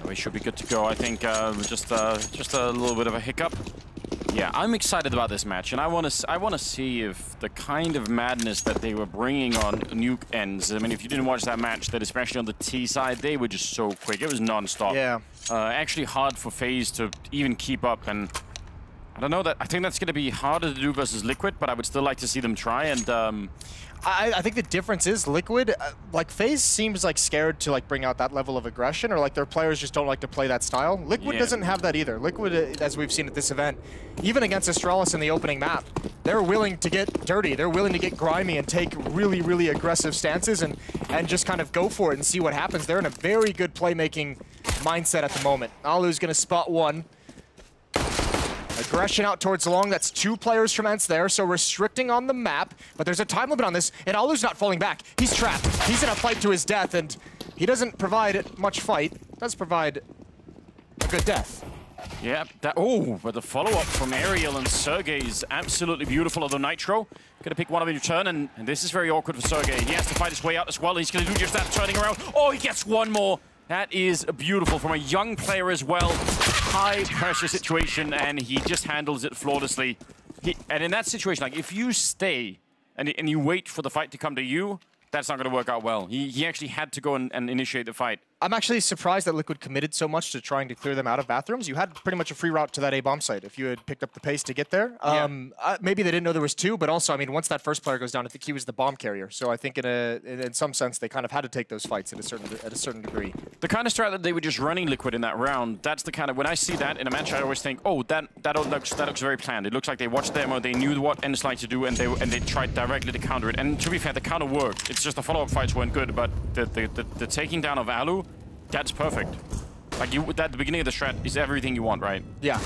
So we should be good to go. I think just a little bit of a hiccup. Yeah, I'm excited about this match, and I want to see if the kind of madness that they were bringing on Nuke ENCE. I mean, if you didn't watch that match, that especially on the T side, they were just so quick. It was non-stop. Yeah. Actually hard for FaZe to even keep up, and I don't know that. I think that's going to be harder to do versus Liquid, but I would still like to see them try. And I think the difference is Liquid, like FaZe seems like scared to like bring out that level of aggression, or like their players just don't like to play that style. Liquid doesn't have that either. Liquid, as we've seen at this event, even against Astralis in the opening map, they're willing to get dirty. They're willing to get grimy and take really, really aggressive stances and just kind of go for it and see what happens. They're in a very good playmaking mindset at the moment. Alu's going to spot one. Aggression out towards long. That's 2 players from ENCE there, so restricting on the map. But there's a time limit on this, and Alu's not falling back. He's trapped. He's in a fight to his death, and he doesn't provide much fight. Does provide a good death. Yeah, but the follow-up from Ariel and Sergey is absolutely beautiful. Although Nitro gonna pick one of in return, and this is very awkward for Sergey. He has to fight his way out as well. He's gonna do just that, turning around. Oh, he gets one more. That is beautiful from a young player as well. High pressure situation, and he just handles it flawlessly. And in that situation, like if you stay and you wait for the fight to come to you, that's not going to work out well. He actually had to go and initiate the fight. I'm actually surprised that Liquid committed so much to trying to clear them out of bathrooms. You had pretty much a free route to that A-bomb site if you had picked up the pace to get there. Maybe they didn't know there was 2, but also, I mean, once that first player goes down, I think he was the bomb carrier. So I think in some sense, they kind of had to take those fights at a certain degree. The kind of strat that they were just running Liquid in that round, that's the kind of, when I see that in a match, I always think, oh, that looks very planned. It looks like they watched the demo, they knew what ENCE like to do, and they tried directly to counter it. And to be fair, the counter worked. It's just the follow-up fights weren't good, but the taking down of Alu, that's perfect. Like at the beginning of the strat is everything you want, right? Yeah.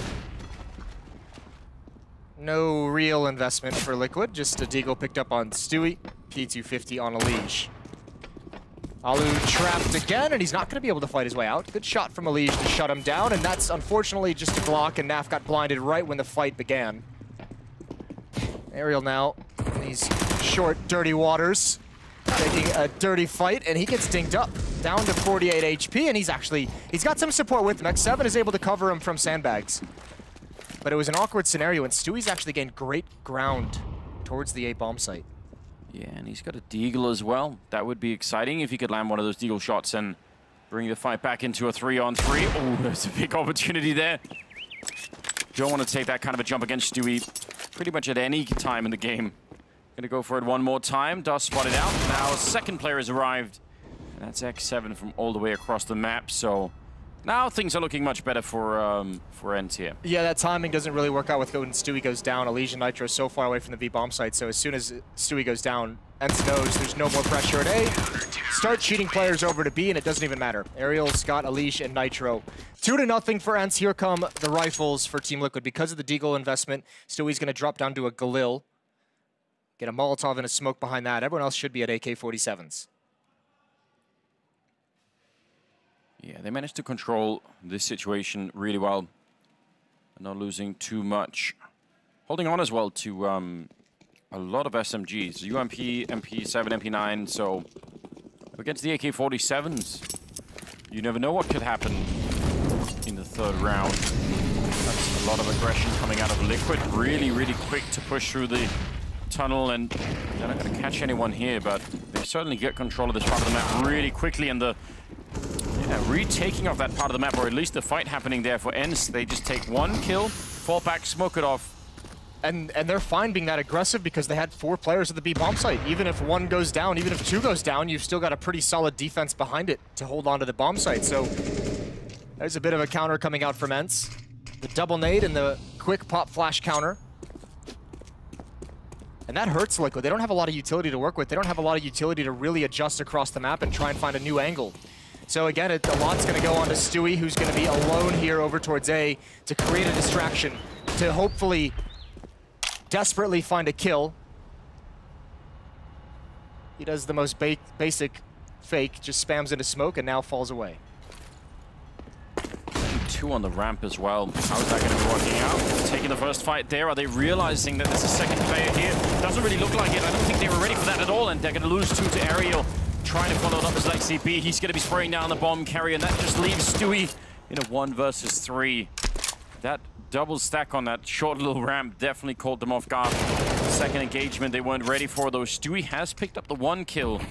No real investment for Liquid, just a Deagle picked up on Stewie, P250 on a leash. Alu trapped again, and he's not going to be able to fight his way out. Good shot from Alige to shut him down, and that's unfortunately just a block, and Naf got blinded right when the fight began. Ariel now in these short, dirty waters, taking a dirty fight, and he gets dinged up, down to 48 HP, and he's got some support with him. X7 is able to cover him from sandbags. But it was an awkward scenario, and Stewie's actually gained great ground towards the A-bomb site. Yeah, and he's got a Deagle as well. That would be exciting if he could land one of those Deagle shots and bring the fight back into a 3-on-3. Oh, there's a big opportunity there. Don't want to take that kind of a jump against Stewie pretty much at any time in the game. Gonna go for it one more time. Does spot it out. Now a second player has arrived. And that's X7 from all the way across the map. So now things are looking much better for ENCE here. Yeah, that timing doesn't really work out with when Stewie goes down. Elysian Nitro is so far away from the B-bomb site. So as soon as Stewie goes down, ENCE knows there's no more pressure at A. Start cheating players over to B, and it doesn't even matter. Ariel, Scott, Elysian, and Nitro. 2-0 for ENCE. Here come the rifles for Team Liquid. Because of the Deagle investment, Stewie's gonna drop down to a Galil. Get a Molotov and a smoke behind that. Everyone else should be at AK-47s. Yeah, they managed to control this situation really well. Not losing too much. Holding on as well to a lot of SMGs. UMP, MP7, MP9, so against the AK-47s, you never know what could happen in the third round. That's a lot of aggression coming out of Liquid. Really, really quick to push through the tunnel, and they're not going to catch anyone here, but they certainly get control of this part of the map really quickly, and the retaking of that part of the map, or at least the fight happening there for ENCE. They just take one kill, fall back, smoke it off. And they're fine being that aggressive because they had 4 players at the B-bomb site. Even if 1 goes down, even if 2 goes down, you've still got a pretty solid defense behind it to hold on to the bomb site. So there's a bit of a counter coming out from ENCE. The double nade and the quick pop flash counter. And that hurts Liquid. They don't have a lot of utility to work with. They don't have a lot of utility to really adjust across the map and try and find a new angle. So again, a lot's going to go on to Stewie, who's going to be alone here over towards A to create a distraction, to hopefully desperately find a kill. He does the most basic fake, just spams into smoke and now falls away. 2 on the ramp as well. How is that going to be working out? Taking the first fight there. Are they realizing that there's a second player here? Doesn't really look like it. I don't think they were ready for that at all, and they're going to lose 2 to Ariel. Trying to follow it up as like CP. He's going to be spraying down the bomb carrier, and that just leaves Stewie in a 1 versus 3. That double stack on that short little ramp definitely caught them off guard. Second engagement they weren't ready for, though. Stewie has picked up the 1 kill.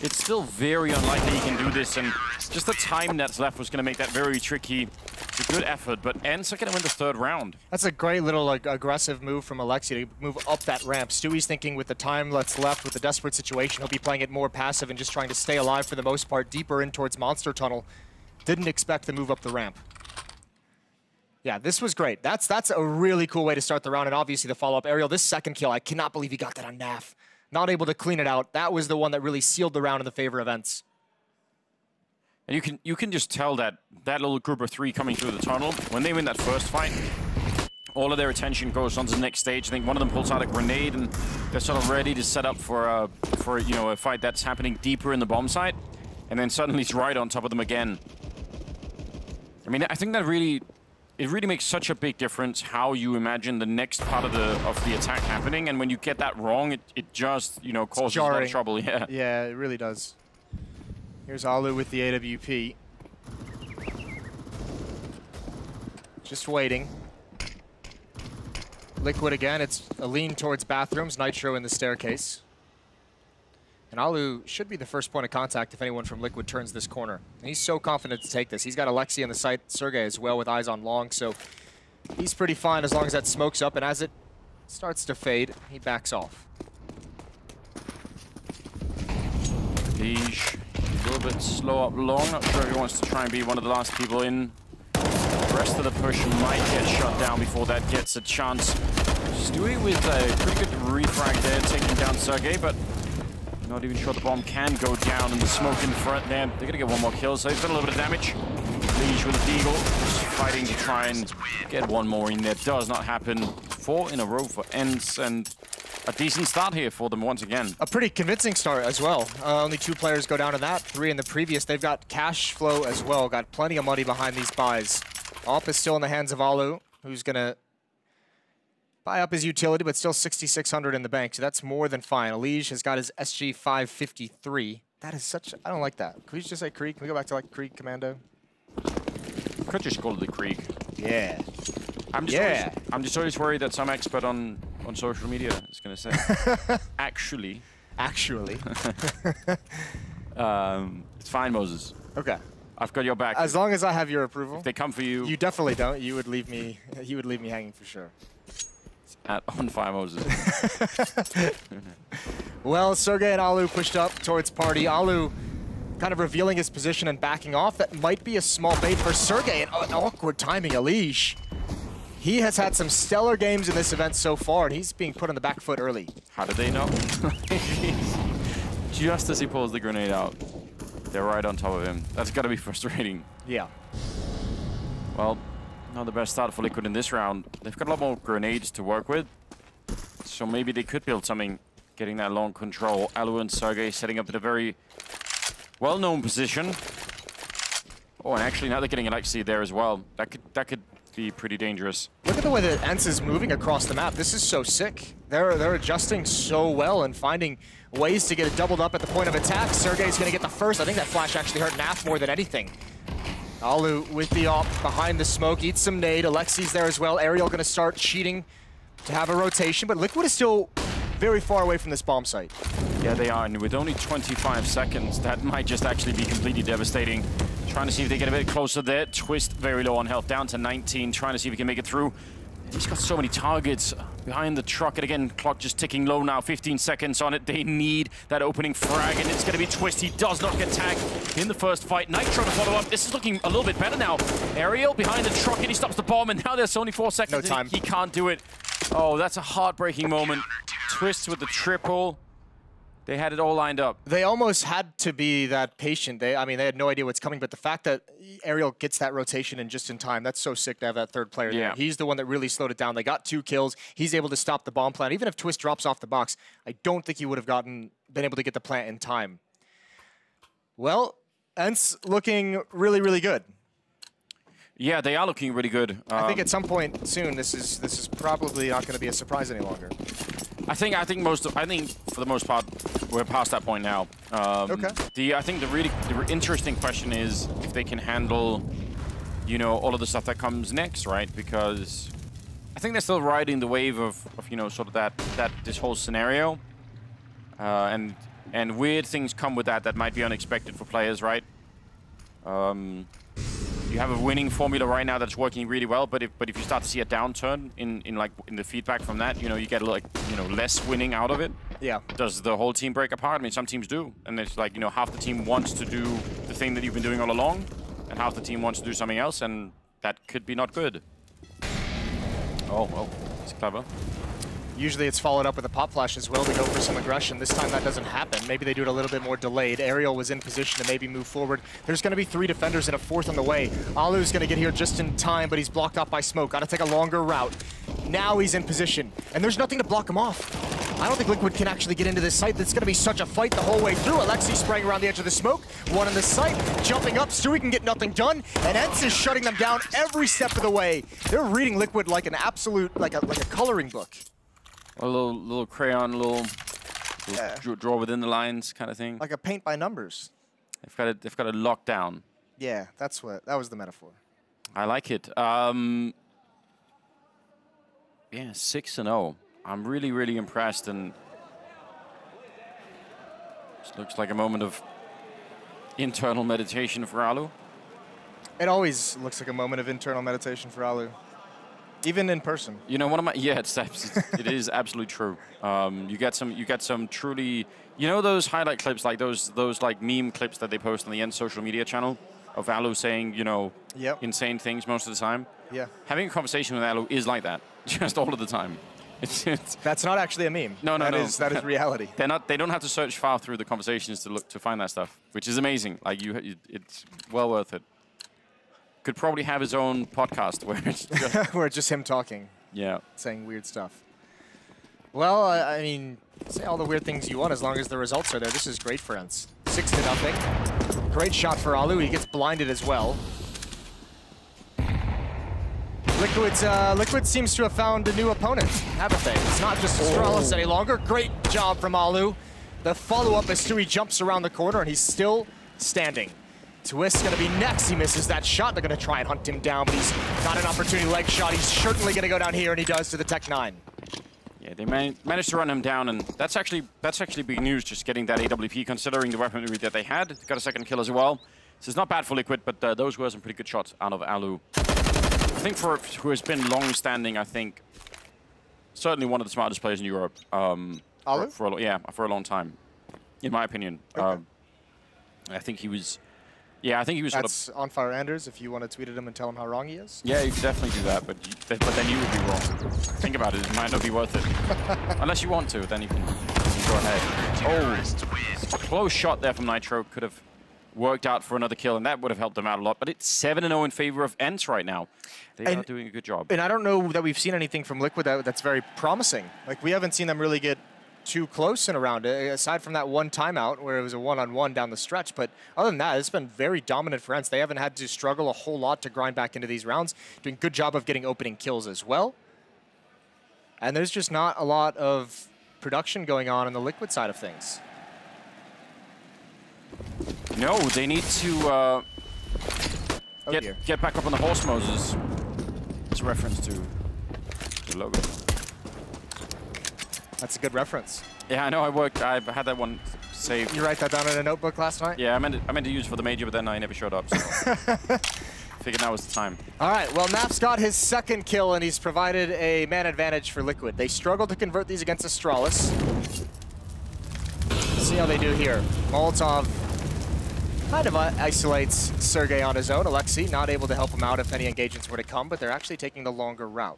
It's still very unlikely he can do this, and just the time that's left was going to make that very tricky. It's a good effort, but ENCE are going to win the 3rd round. That's a great little like, aggressive move from Alexi to move up that ramp. Stewie's thinking with the time that's left, with the desperate situation, he'll be playing it more passive and just trying to stay alive for the most part, deeper in towards Monster Tunnel. Didn't expect the move up the ramp. Yeah, this was great. That's a really cool way to start the round, and obviously the follow-up. Ariel, this 2nd kill, I cannot believe he got that on NAF. Not able to clean it out. That was the one that really sealed the round in the favor of ENCE. And you can just tell that little group of 3 coming through the tunnel, when they win that first fight, all of their attention goes on to the next stage. I think one of them pulls out a grenade, and they're sort of ready to set up for a fight that's happening deeper in the bomb site, and then suddenly it's right on top of them again. I mean, I think that it really makes such a big difference how you imagine the next part of the attack happening, and when you get that wrong, it just causes a lot of trouble. Yeah. Yeah, it really does. Here's Alu with the AWP. Just waiting. Liquid again. It's a lean towards bathrooms. Nitro in the staircase. And Alu should be the first point of contact if anyone from Liquid turns this corner. And he's so confident to take this. He's got Alexi on the site, Sergey as well with eyes on long, so he's pretty fine as long as that smoke's up, and as it starts to fade, he backs off. He's a little bit slow up long. Not sure if he wants to try and be one of the last people in. The rest of the push might get shut down before that gets a chance. Stewie with a pretty good refrag there, taking down Sergey, but not even sure the bomb can go down, and the smoke in front there. They're going to get 1 more kill, so they've done a little bit of damage. Liege with a deagle, just fighting to try and get 1 more in there. Does not happen. 4 in a row for ENCE, and a decent start here for them once again. A pretty convincing start as well. Only 2 players go down in that, 3 in the previous. They've got cash flow as well, got plenty of money behind these buys. Op is still in the hands of Alu, who's going to buy up his utility, but still 6,600 in the bank, so that's more than fine. Liege has got his SG 553. That is such... I don't like that. Can we just say Krieg? Can we go back to like Krieg Commando? Could just call it the Krieg. Yeah. I'm just always worried that some expert on social media is going to say, actually. Actually. It's fine, Moses. Okay. I've got your back. As long as I have your approval. If they come for you. You definitely don't. You would leave me hanging for sure. At on fire, Moses. Well, Sergey and Alu pushed up towards party. Alu kind of revealing his position and backing off. That might be a small bait for Sergey, and an awkward timing. Alish. He has had some stellar games in this event so far, and he's being put on the back foot early. How did they know? Just as he pulls the grenade out, they're right on top of him. That's got to be frustrating. Yeah. Well, not the best start for Liquid in this round. They've got a lot more grenades to work with, so maybe they could build something, getting that long control. Alu and Sergey setting up in a very well-known position. Oh, and actually now they're getting Alexi there as well. That could be pretty dangerous. Look at the way that ENCE is moving across the map. This is so sick. They're adjusting so well and finding ways to get it doubled up at the point of attack. Sergey's going to get the first. I think that flash actually hurt NAF more than anything. Alu with the op behind the smoke, eats some nade. Alexi's there as well. Ariel going to start cheating to have a rotation, but Liquid is still very far away from this bomb site. Yeah, they are, and with only 25 seconds, that might just actually be completely devastating. Trying to see if they get a bit closer there. Twist very low on health, down to 19, trying to see if he can make it through. He's got so many targets behind the truck, and again, clock just ticking low now, 15 seconds on it. They need that opening frag, and it's going to be Twist. He does not get tagged in the first fight. Nitro to follow up. This is looking a little bit better now. Ariel behind the truck, and he stops the bomb, and now there's only 4 seconds. No time. He can't do it. Oh, that's a heartbreaking moment. Twist with the triple. They had it all lined up. They almost had to be that patient. I mean, they had no idea what's coming, but the fact that Ariel gets that rotation in just in time, that's so sick to have that third player there. He's the one that really slowed it down. They got 2 kills. He's able to stop the bomb plant. Even if Twist drops off the box, I don't think he would have been able to get the plant in time. Well, ENCE looking really, really good. Yeah, they are looking really good. I think at some point soon, this is probably not going to be a surprise any longer. I think for the most part, we're past that point now. Okay. I think the really interesting question is if they can handle you know, all of the stuff that comes next, right? Because I think they're still riding the wave of you know, sort of this whole scenario. And weird things come with that might be unexpected for players, right? You have a winning formula right now that's working really well, but if you start to see a downturn in the feedback from that, you know, you get like, you know, less winning out of it. Yeah. Does the whole team break apart? I mean, some teams do, and it's like, you know, half the team wants to do the thing that you've been doing all along, and half the team wants to do something else, and that could be not good. Oh, it's clever. Usually it's followed up with a pop flash as well to go for some aggression. This time that doesn't happen. Maybe they do it a little bit more delayed. Aerial was in position to maybe move forward. There's going to be 3 defenders and a 4th on the way. Alu's going to get here just in time, but he's blocked off by smoke. Got to take a longer route. Now he's in position, and there's nothing to block him off. I don't think Liquid can actually get into this site. It's going to be such a fight the whole way through. Alexi spraying around the edge of the smoke. 1 on the site, jumping up. Stewie can get nothing done, and ENCE is shutting them down every step of the way. They're reading Liquid like an absolute, like a coloring book. A little crayon, little draw within the lines kind of thing. Like a paint by numbers. They've got it locked that Yeah, that was the metaphor. I like it. Yeah, 6-0. I'm really, really impressed, and this looks like a moment of internal meditation for Alu. It always looks like a moment of internal meditation for Alu. Even in person. You know, it is absolutely true. You get some truly, you know, those highlight clips, like those like meme clips that they post on the ENCE social media channel of Alu saying, you know, insane things most of the time. Yeah. Having a conversation with Alu is like that, just all of the time. That's not actually a meme. No. That is reality. They don't have to search far through the conversations to find that stuff, which is amazing. Like it's well worth it. Could probably have his own podcast where it's just where it's just him talking. Yeah. Saying weird stuff. Well, I mean, say all the weird things you want as long as the results are there. This is great for ENCE. 6-0. Great shot for Alu. He gets blinded as well. Liquid seems to have found a new opponent, haven't they? It's not just Astralis any longer. Great job from Alu. The follow-up as Stewie jumps around the corner, and he's still standing. Twist's going to be next. He misses that shot. They're going to try and hunt him down, but he's got an opportunity leg shot. He's certainly going to go down here, and he does to the Tech 9. Yeah, they managed to run him down, and that's actually big news, just getting that AWP, considering the weaponry that they had. Got a second kill as well. So it's not bad for Liquid, but those were some pretty good shots out of Alu. I think for who has been long-standing, I think, certainly one of the smartest players in Europe. Alu? For a long time, in my opinion. Okay. I think he was... Yeah, I think he was That's sort of... On Fire Anders, if you want to tweet at him and tell him how wrong he is. Yeah, you could definitely do that, but then you would be wrong. Think about it, it might not be worth it. Unless you want to, then you can go ahead. Oh, close shot there from Nitro. Could have worked out for another kill, and that would have helped them out a lot. But it's 7-0 in favor of ENCE right now. They are doing a good job. And I don't know that we've seen anything from Liquid that's very promising. Like, we haven't seen them really get too close in a round, aside from that one timeout where it was a one-on-one down the stretch. But other than that, it's been very dominant for ENCE. They haven't had to struggle a whole lot to grind back into these rounds. Doing a good job of getting opening kills as well. And there's just not a lot of production going on the Liquid side of things. No, they need to get back up on the horse, Moses. It's a reference to the logo. That's a good reference. Yeah, I know. I had that one saved. You write that down in a notebook last night? Yeah, I meant to use it for the major, but then I never showed up. So figured now was the time. All right. Well, Nap's got his second kill, and he's provided a man advantage for Liquid. They struggled to convert these against Astralis. Let's see how they do here. Molotov kind of isolates Sergey on his own. Alexi not able to help him out if any engagements were to come, but they're actually taking the longer route.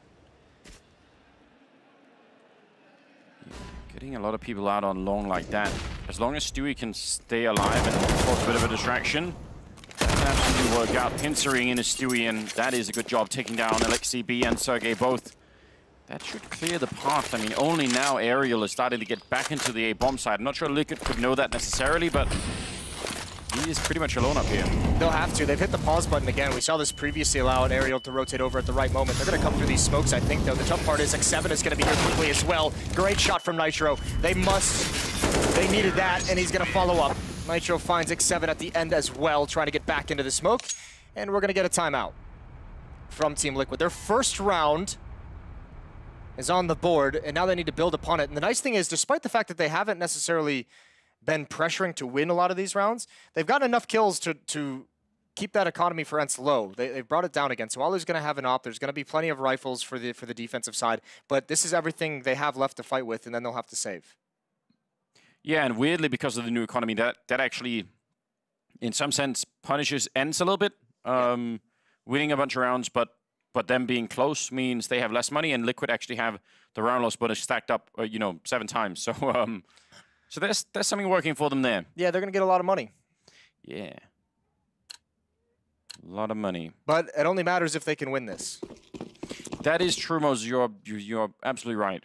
Getting a lot of people out on long like that. As long as Stewie can stay alive and cause a bit of a distraction, that can absolutely work out. Pincering in a Stewie, and that is a good job taking down Alexi B and Sergey both. That should clear the path. I mean, only now Aerial is starting to get back into the A-bomb side. I'm not sure Liquid could know that necessarily, but he is pretty much alone up here. They'll have to. They've hit the pause button again. We saw this previously allow an Aerial to rotate over at the right moment. They're going to come through these smokes, I think, though. The tough part is X7 is going to be here quickly as well. Great shot from Nitro. They needed that, and he's going to follow up. Nitro finds X7 at the end as well, trying to get back into the smoke, and we're going to get a timeout. from Team Liquid. Their first round is on the board, and now they need to build upon it. And the nice thing is, despite the fact that they haven't necessarily been pressuring to win a lot of these rounds, they've got enough kills to keep that economy for ENCE low. They've brought it down again. So Alu's going to have an op. There's going to be plenty of rifles for the defensive side, but this is everything they have left to fight with, and then they'll have to save. Yeah, and weirdly, because of the new economy, that actually, in some sense, punishes ENCE a little bit. Winning a bunch of rounds, but them being close means they have less money, and Liquid actually have the round loss bonus stacked up, 7 times. So, so there's something working for them there. Yeah, they're going to get a lot of money. Yeah. A lot of money. But it only matters if they can win this. That is true, Moses. You're absolutely right.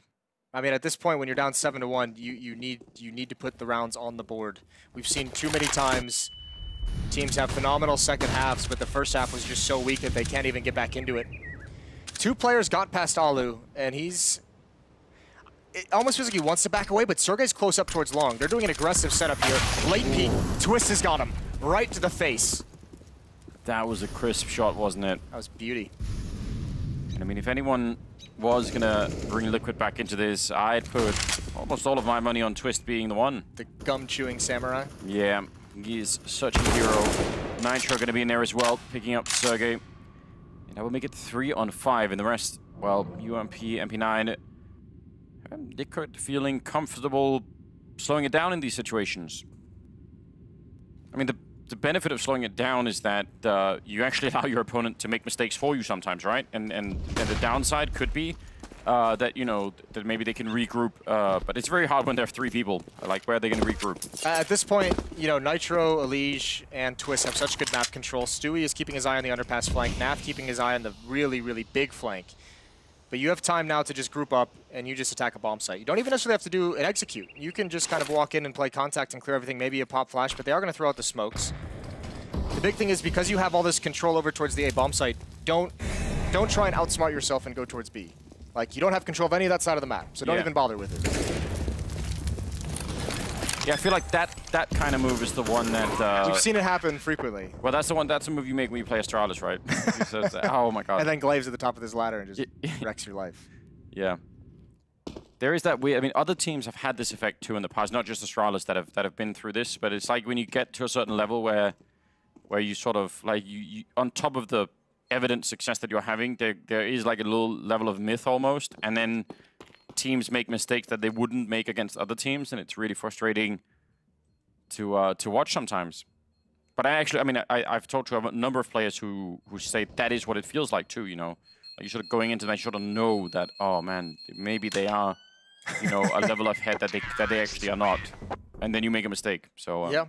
I mean, at this point, when you're down 7-1, you need to put the rounds on the board. We've seen too many times teams have phenomenal second halves, but the first half was just so weak that they can't even get back into it. 2 players got past Alu, and it almost feels like he wants to back away, but Sergey's close up towards long. They're doing an aggressive setup here. Late peek. Twist has got him right to the face. That was a crisp shot, wasn't it? That was beauty. And I mean, if anyone was going to bring Liquid back into this, I'd put almost all of my money on Twist being the one. The gum-chewing samurai. Yeah, he's such a hero. Nitro going to be in there as well, picking up Sergey. And that will make it 3 on 5, and the rest, well, UMP, MP9, Liquid feeling comfortable slowing it down in these situations. I mean, the benefit of slowing it down is that you actually allow your opponent to make mistakes for you sometimes, right? And the downside could be that, that maybe they can regroup. But it's very hard when there are 3 people. Like, where are they going to regroup? At this point, Nitro, Elige, and Twist have such good map control. Stewie is keeping his eye on the underpass flank. Naf keeping his eye on the really, really big flank. But you have time now to just group up and you just attack a bomb site. You don't even necessarily have to do an execute. You can just kind of walk in and play contact and clear everything, maybe a pop flash, but they are going to throw out the smokes. The big thing is, because you have all this control over towards the A bomb site, don't try and outsmart yourself and go towards B. Like, you don't have control of any of that side of the map, so don't even bother with it. Yeah, I feel like that kind of move is the one that... We've seen it happen frequently. Well, that's the move you make when you play Astralis, right? Says, oh my god. And then Glaive's at the top of this ladder and just wrecks your life. Yeah. There is that weird... I mean, other teams have had this effect too in the past, not just Astralis that have been through this, but it's like when you get to a certain level where you sort of, like, you on top of the evident success that you're having, there is like a little level of myth almost, and then teams make mistakes that they wouldn't make against other teams, and it's really frustrating to watch sometimes. But I've talked to a number of players who say that is what it feels like too, Like, you sort of going into that, you sort of know that, oh man, maybe they are, a level ahead that they actually are not, and then you make a mistake. So yeah.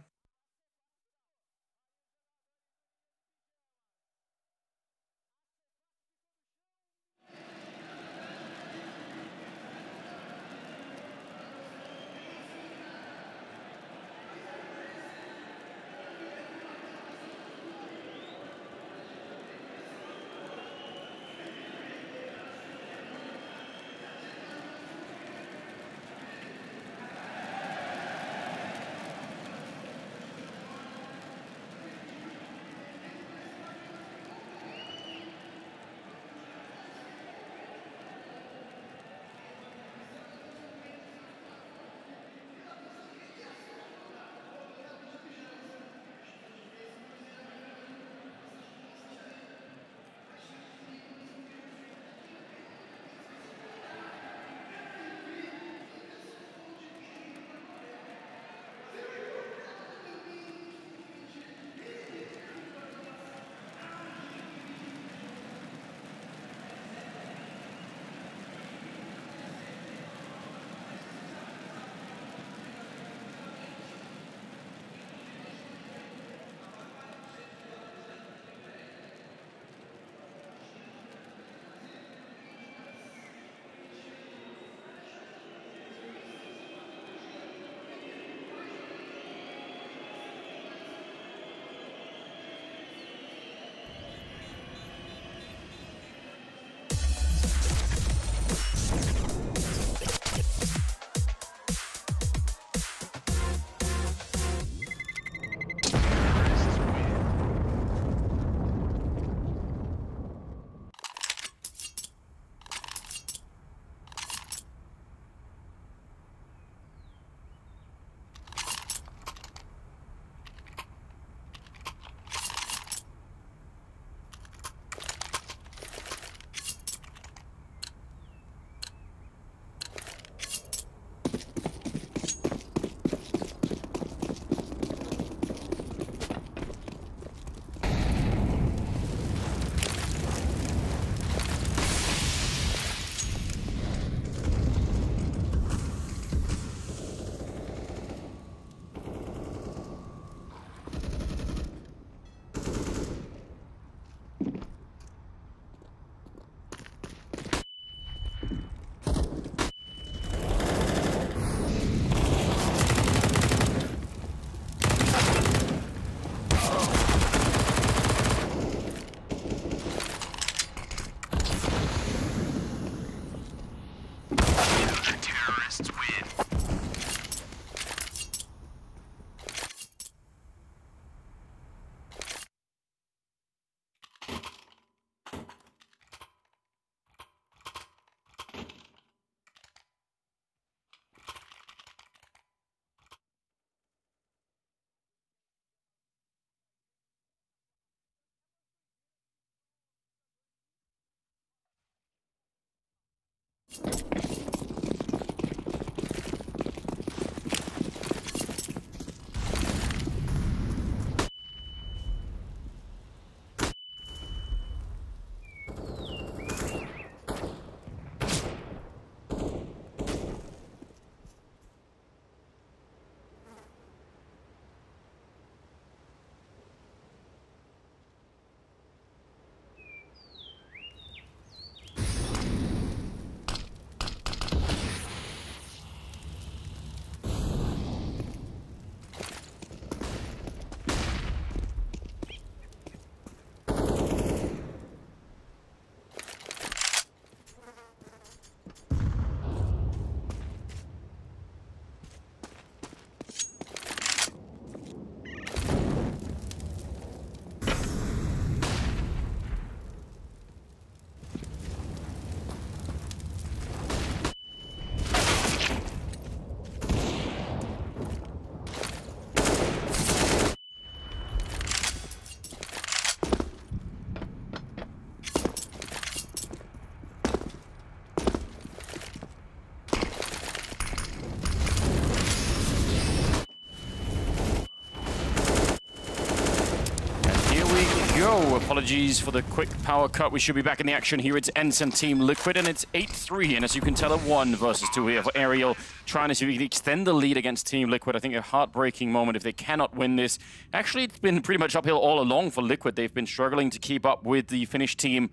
go. Apologies for the quick power cut. We should be back in the action here. It's ENCE and Team Liquid, and it's 8-3. And as you can tell, a 1 versus 2 here for Aerial, trying to see if he can extend the lead against Team Liquid. I think a heartbreaking moment if they cannot win this. Actually, it's been pretty much uphill all along for Liquid. They've been struggling to keep up with the Finnish team.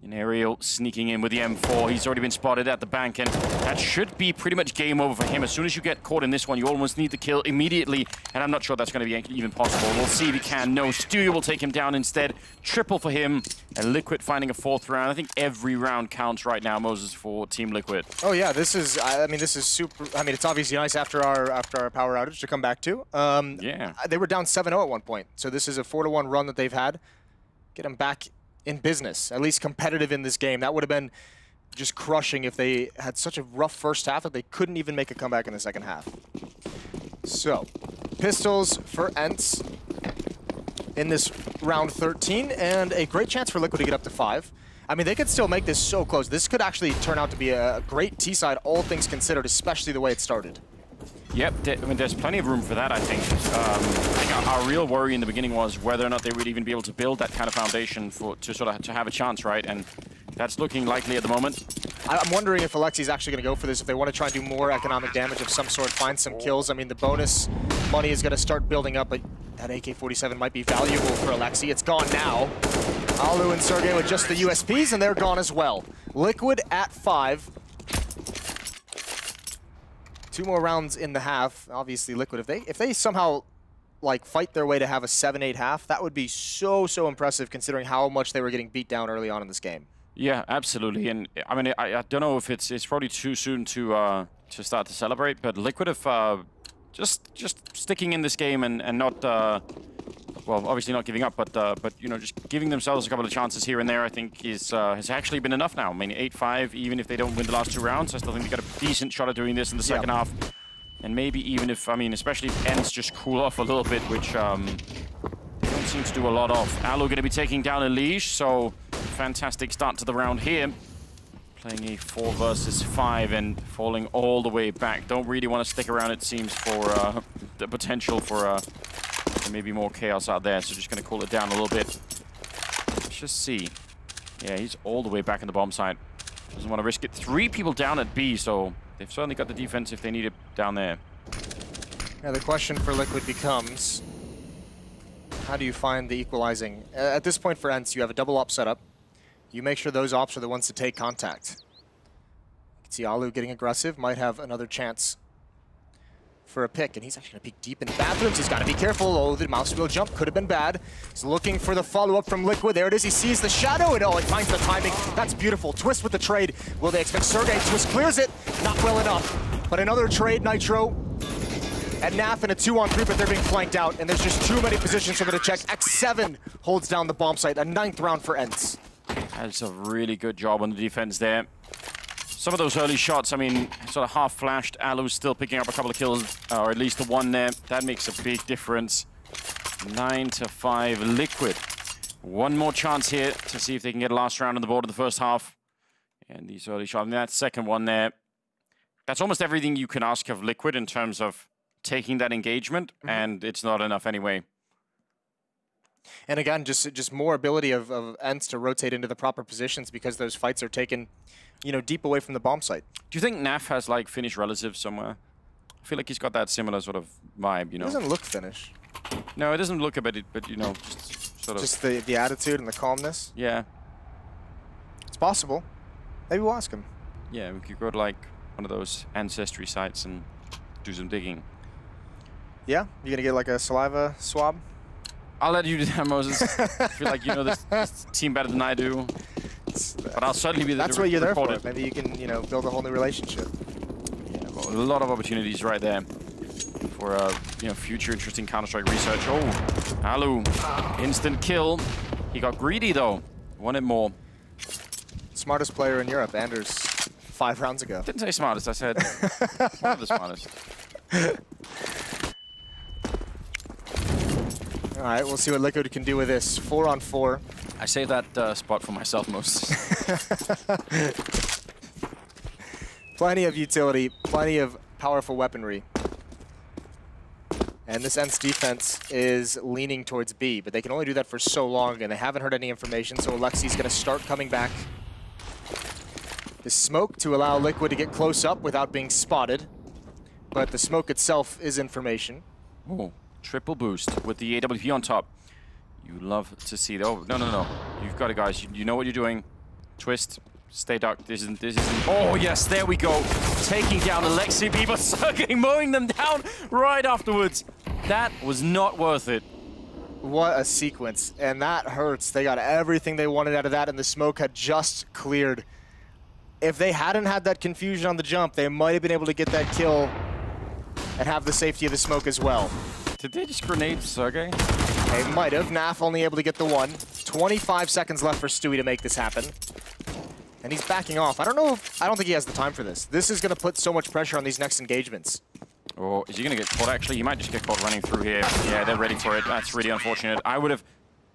And Aerial sneaking in with the M4. He's already been spotted at the bank, and that should be pretty much game over for him. As soon as you get caught in this one, you almost need the kill immediately, and I'm not sure that's going to be even possible. We'll see if he can. No, Stewie will take him down instead. Triple for him, and Liquid finding a 4th round. I think every round counts right now, Moses, for Team Liquid. Oh yeah, this is. I mean, this is super. I mean, it's obviously nice after our power outage to come back to. Yeah, they were down 7-0 at one point, so this is a 4-1 run that they've had. Get them back in business, at least competitive in this game. That would have been just crushing if they had such a rough first half that they couldn't even make a comeback in the second half. So, pistols for ENCE in this round 13, and a great chance for Liquid to get up to 5. I mean, they could still make this so close. This could actually turn out to be a great T-side, all things considered, especially the way it started. Yep, I mean, there's plenty of room for that, I think. I think our real worry in the beginning was whether or not they would even be able to build that kind of foundation to have a chance, right? And that's looking likely at the moment. I'm wondering if Alexi's actually going to go for this, if they want to try and do more economic damage of some sort, find some kills. I mean, the bonus money is going to start building up, but that AK-47 might be valuable for Alexi. It's gone now. Alu and Sergey with just the USPs, and they're gone as well. Liquid at 5. 2 more rounds in the half. Obviously, Liquid, if they somehow like fight their way to have a 7-8 half, that would be so impressive considering how much they were getting beat down early on in this game. Yeah, absolutely. And I mean, I don't know if it's probably too soon to start to celebrate, but Liquid have just sticking in this game and not well, obviously not giving up, but you know, just giving themselves a couple of chances here and there, I think has actually been enough now. I mean, 8-5, even if they don't win the last 2 rounds, I still think they got a decent shot at doing this in the second half. And maybe even if, I mean, especially if ENCE just cool off a little bit, which they don't seem to do a lot of. Alu going to be taking down a leash, so fantastic start to the round here. Playing a 4 versus 5 and falling all the way back. Don't really want to stick around, it seems, for the potential for maybe more chaos out there, so just going to cool it down a little bit. Let's just see. Yeah, he's all the way back in the bomb site. Doesn't want to risk it. 3 people down at B, so they've certainly got the defense if they need it down there. Yeah, the question for Liquid becomes, how do you find the equalizing? At this point for ENCE, you have a double op setup. You make sure those ops are the ones to take contact. You can see Alu getting aggressive, might have another chance for a pick, and he's actually going to peek deep in the bathrooms. He's got to be careful. Oh, the mouse wheel jump could have been bad. He's looking for the follow-up from Liquid. There it is. He sees the shadow, and oh, he finds the timing. That's beautiful. Twist with the trade. Will they expect Sergey? Twist clears it. Not well enough. But another trade, Nitro. And NAF in a 2-on-3, but they're being flanked out, and there's just too many positions for them to check. X7 holds down the bomb site. A 9th round for ENCE. That's a really good job on the defense there. Some of those early shots, I mean, sort of half flashed. Alu's still picking up a couple of kills, or at least the 1 there. That makes a big difference. 9-5 Liquid. 1 more chance here to see if they can get a last round on the board in the first half. And these early shots, I mean, that second one there. That's almost everything you can ask of Liquid in terms of taking that engagement, and it's not enough anyway. And again, just more ability of ENCE to rotate into the proper positions because those fights are taken, you know, deep away from the bomb site. Do you think NAF has, like, Finnish relatives somewhere? I feel like he's got that similar sort of vibe, you know? It doesn't look Finnish. No, it doesn't look a bit, but, you know, just sort of... Just the attitude and the calmness? Yeah. It's possible. Maybe we'll ask him. Yeah, we could go to, like, one of those ancestry sites and do some digging. Yeah? You gonna get, like, a saliva swab? I'll let you do that, Moses. I feel like you know this team better than I do. But I'll certainly be there. That's what you're there for. Maybe you can, you know, build a whole new relationship. Yeah, well, a lot of opportunities right there for you know, future interesting Counter-Strike research. Oh, Alu, instant kill. He got greedy though. Wanted more. Smartest player in Europe, Anders, 5 rounds ago. Didn't say smartest. I said one of the smartest. All right, we'll see what Liquid can do with this. 4-on-4. I save that spot for myself most. Plenty of utility, plenty of powerful weaponry. And And this ENCE defense is leaning towards B, but they can only do that for so long, and they haven't heard any information, so Alexi's going to start coming back. The smoke to allow Liquid to get close up without being spotted, but the smoke itself is information. Oh, triple boost with the AWP on top. You love to see that. Oh, no. You've got it, guys. You know what you're doing. Twist. Stay dark. This isn't. Oh, yes, there we go. Taking down Alexi B, but Sergey mowing them down right afterwards. That was not worth it. What a sequence. And that hurts. They got everything they wanted out of that, and the smoke had just cleared. If they hadn't had that confusion on the jump, they might have been able to get that kill and have the safety of the smoke as well. Did they just grenade Sergey? They might have. Naf only able to get the one. 25 seconds left for Stewie to make this happen. And he's backing off. I don't think he has the time for this. This is going to put so much pressure on these next engagements. Or is he going to get caught, actually? He might just get caught running through here. Yeah, they're ready for it. That's really unfortunate. I would have...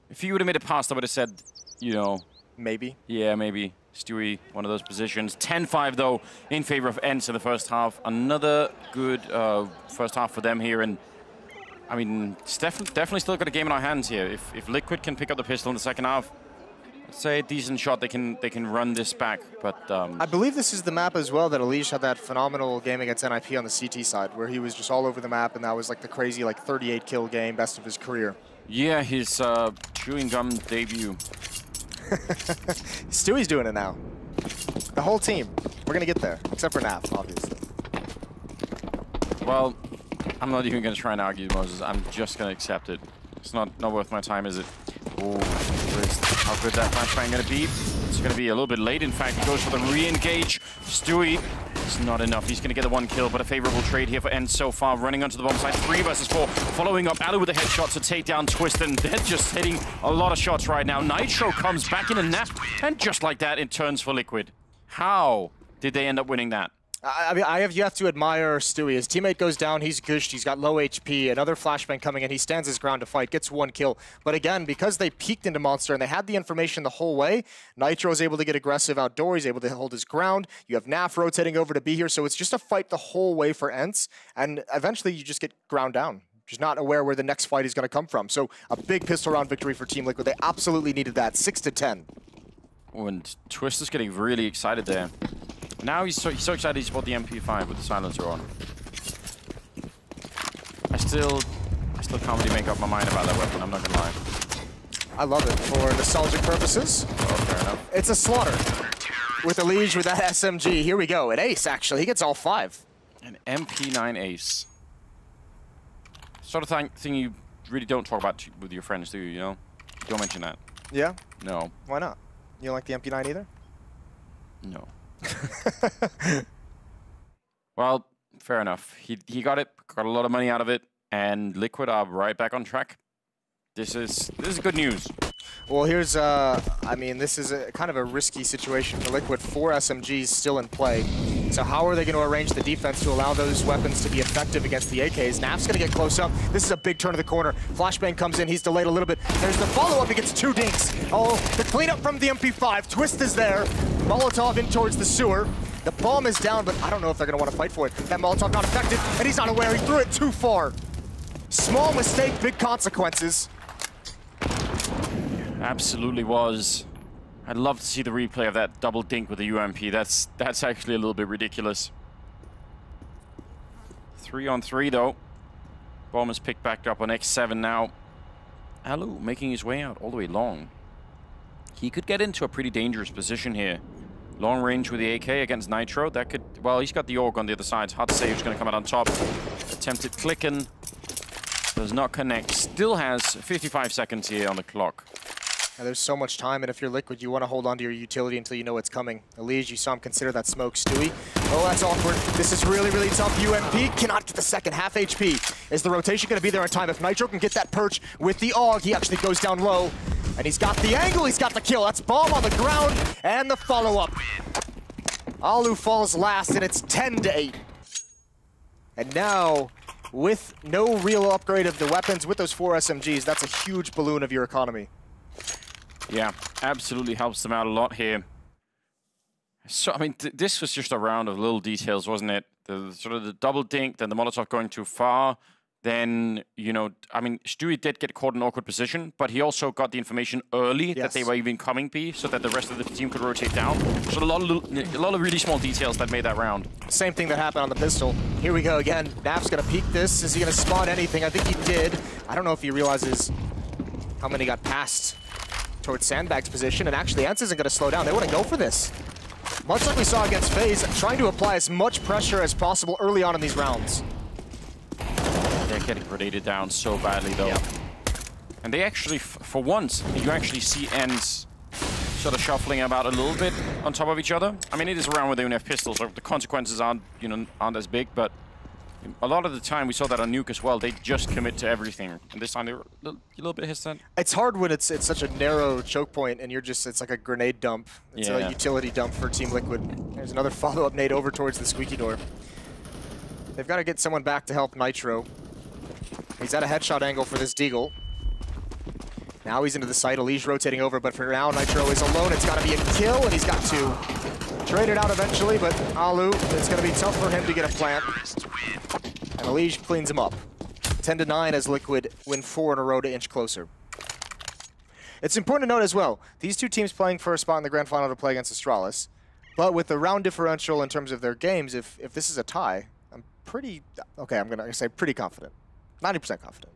If he would have made it past, I would have said, you know... Maybe. Yeah, maybe. Stewie, one of those positions. 10-5, though, in favor of ENCE in the first half. Another good first half for them here. And, I mean, it's definitely still got a game in our hands here. If Liquid can pick up the pistol in the second half, say a decent shot, they can run this back, but I believe this is the map as well that Alish had that phenomenal game against NIP on the CT side, where he was just all over the map, and that was like the crazy 38 kill game, best of his career. Yeah, his chewing gum debut. Stewie's doing it now. The whole team. We're gonna get there, except for Naf, obviously. Well, I'm not even gonna try and argue, Moses. I'm just gonna accept it. It's not worth my time, is it? Oh, how good that flashbang going to be? It's going to be a little bit late. In fact, he goes for the re-engage. Stewie, it's not enough. He's going to get the one kill, but a favorable trade here for ENCE so far. Running onto the bomb site, 3 versus 4. Following up, Alu with a headshot to take down Twist, and they're just hitting a lot of shots right now. Nitro comes back in a nap, and just like that, it turns for Liquid. How did they end up winning that? I mean, you have to admire Stewie. His teammate goes down, he's gushed, he's got low HP, another flashbang coming in, he stands his ground to fight, gets one kill. But again, because they peeked into Monster and they had the information the whole way, Nitro is able to get aggressive outdoors, he's able to hold his ground. You have Naf rotating over to be here, so it's just a fight the whole way for ENCE, and eventually you just get ground down. Just not aware where the next fight is going to come from. So a big pistol round victory for Team Liquid. They absolutely needed that, 6-10. Oh, and Twist is getting really excited there. Now he's so excited he's bought the MP5 with the silencer on. I still can't really make up my mind about that weapon, I'm not gonna lie. I love it for nostalgic purposes. Oh, fair enough. It's a slaughter. With a Liege with that SMG. Here we go. An ace, actually. He gets all 5. An MP9 ace. Sort of thing you really don't talk about with your friends, do you, you know? Don't mention that. Yeah? No. Why not? You don't like the MP9 either? No. Well, fair enough. He got a lot of money out of it, and Liquid are right back on track. This is good news. Well, here's I mean, this is kind of a risky situation for Liquid. 4 SMGs still in play. So how are they going to arrange the defense to allow those weapons to be effective against the AKs? Naf's going to get close up. This is a big turn of the corner. Flashbang comes in. He's delayed a little bit. There's the follow-up. He gets 2 dinks. Oh, the cleanup from the MP5. Twist is there. Molotov in towards the sewer. The bomb is down, but I don't know if they're going to want to fight for it. That Molotov not effective, and he's not aware. He threw it too far. Small mistake, big consequences. Absolutely was. I'd love to see the replay of that double dink with the UMP. That's actually a little bit ridiculous. 3-on-3 though. Bomb is picked back up on X7 now. Alu making his way out all the way long. He could get into a pretty dangerous position here. Long range with the AK against Nitro. That could, well, he's got the AUG on the other side. Hard to say who's going to come out on top. Attempted clicking. Does not connect. Still has 55 seconds here on the clock. Yeah, there's so much time, and if you're Liquid, you want to hold on to your utility until you know it's coming. Elise, you saw him consider that smoke. Stewie. Oh, that's awkward. This is really, really tough. UMP cannot get the second. Half HP. Is the rotation going to be there in time? If Nitro can get that perch with the AUG, he actually goes down low. And he's got the angle, he's got the kill. That's bomb on the ground, and the follow-up. Alu falls last, and it's 10-8. And now, with no real upgrade of the weapons, with those 4 SMGs, that's a huge balloon of your economy. Yeah, absolutely helps them out a lot here. So, I mean, this was just a round of little details, wasn't it? The sort of the double dink, then the Molotov going too far, then, you know, I mean, Stewie did get caught in an awkward position, but he also got the information early that they were even coming B, so that the rest of the team could rotate down. So a lot of really small details that made that round. Same thing that happened on the pistol. Here we go again. Naf's gonna peek this. Is he gonna spawn anything? I think he did. I don't know if he realizes how many got passed towards Sandbag's position, and actually ENCE isn't gonna slow down. They wanna go for this. Much like we saw against FaZe, trying to apply as much pressure as possible early on in these rounds. They're getting predated down so badly, though. Yep. And they actually, for once, you actually see ENCE sort of shuffling about a little bit on top of each other. I mean, it is around where they only have pistols, so the consequences aren't, you know, aren't as big, but a lot of the time, we saw that on Nuke as well, they just commit to everything. And this time, they were a little bit hesitant. It's hard when it's such a narrow choke point, and it's like a grenade dump. It's a utility dump for Team Liquid. There's another follow-up nade over towards the squeaky door. They've got to get someone back to help Nitro. He's at a headshot angle for this Deagle. Now he's into the site. Elige rotating over, but for now, Nitro is alone. It's got to be a kill, and he's got to trade it out eventually, but Alu, it's going to be tough for him to get a plant. And Elige cleans him up. 10-9 as Liquid win 4 in a row to inch closer. It's important to note as well, these two teams playing for a spot in the grand final to play against Astralis, but with the round differential in terms of their games, if this is a tie, I'm pretty confident. 90% confident.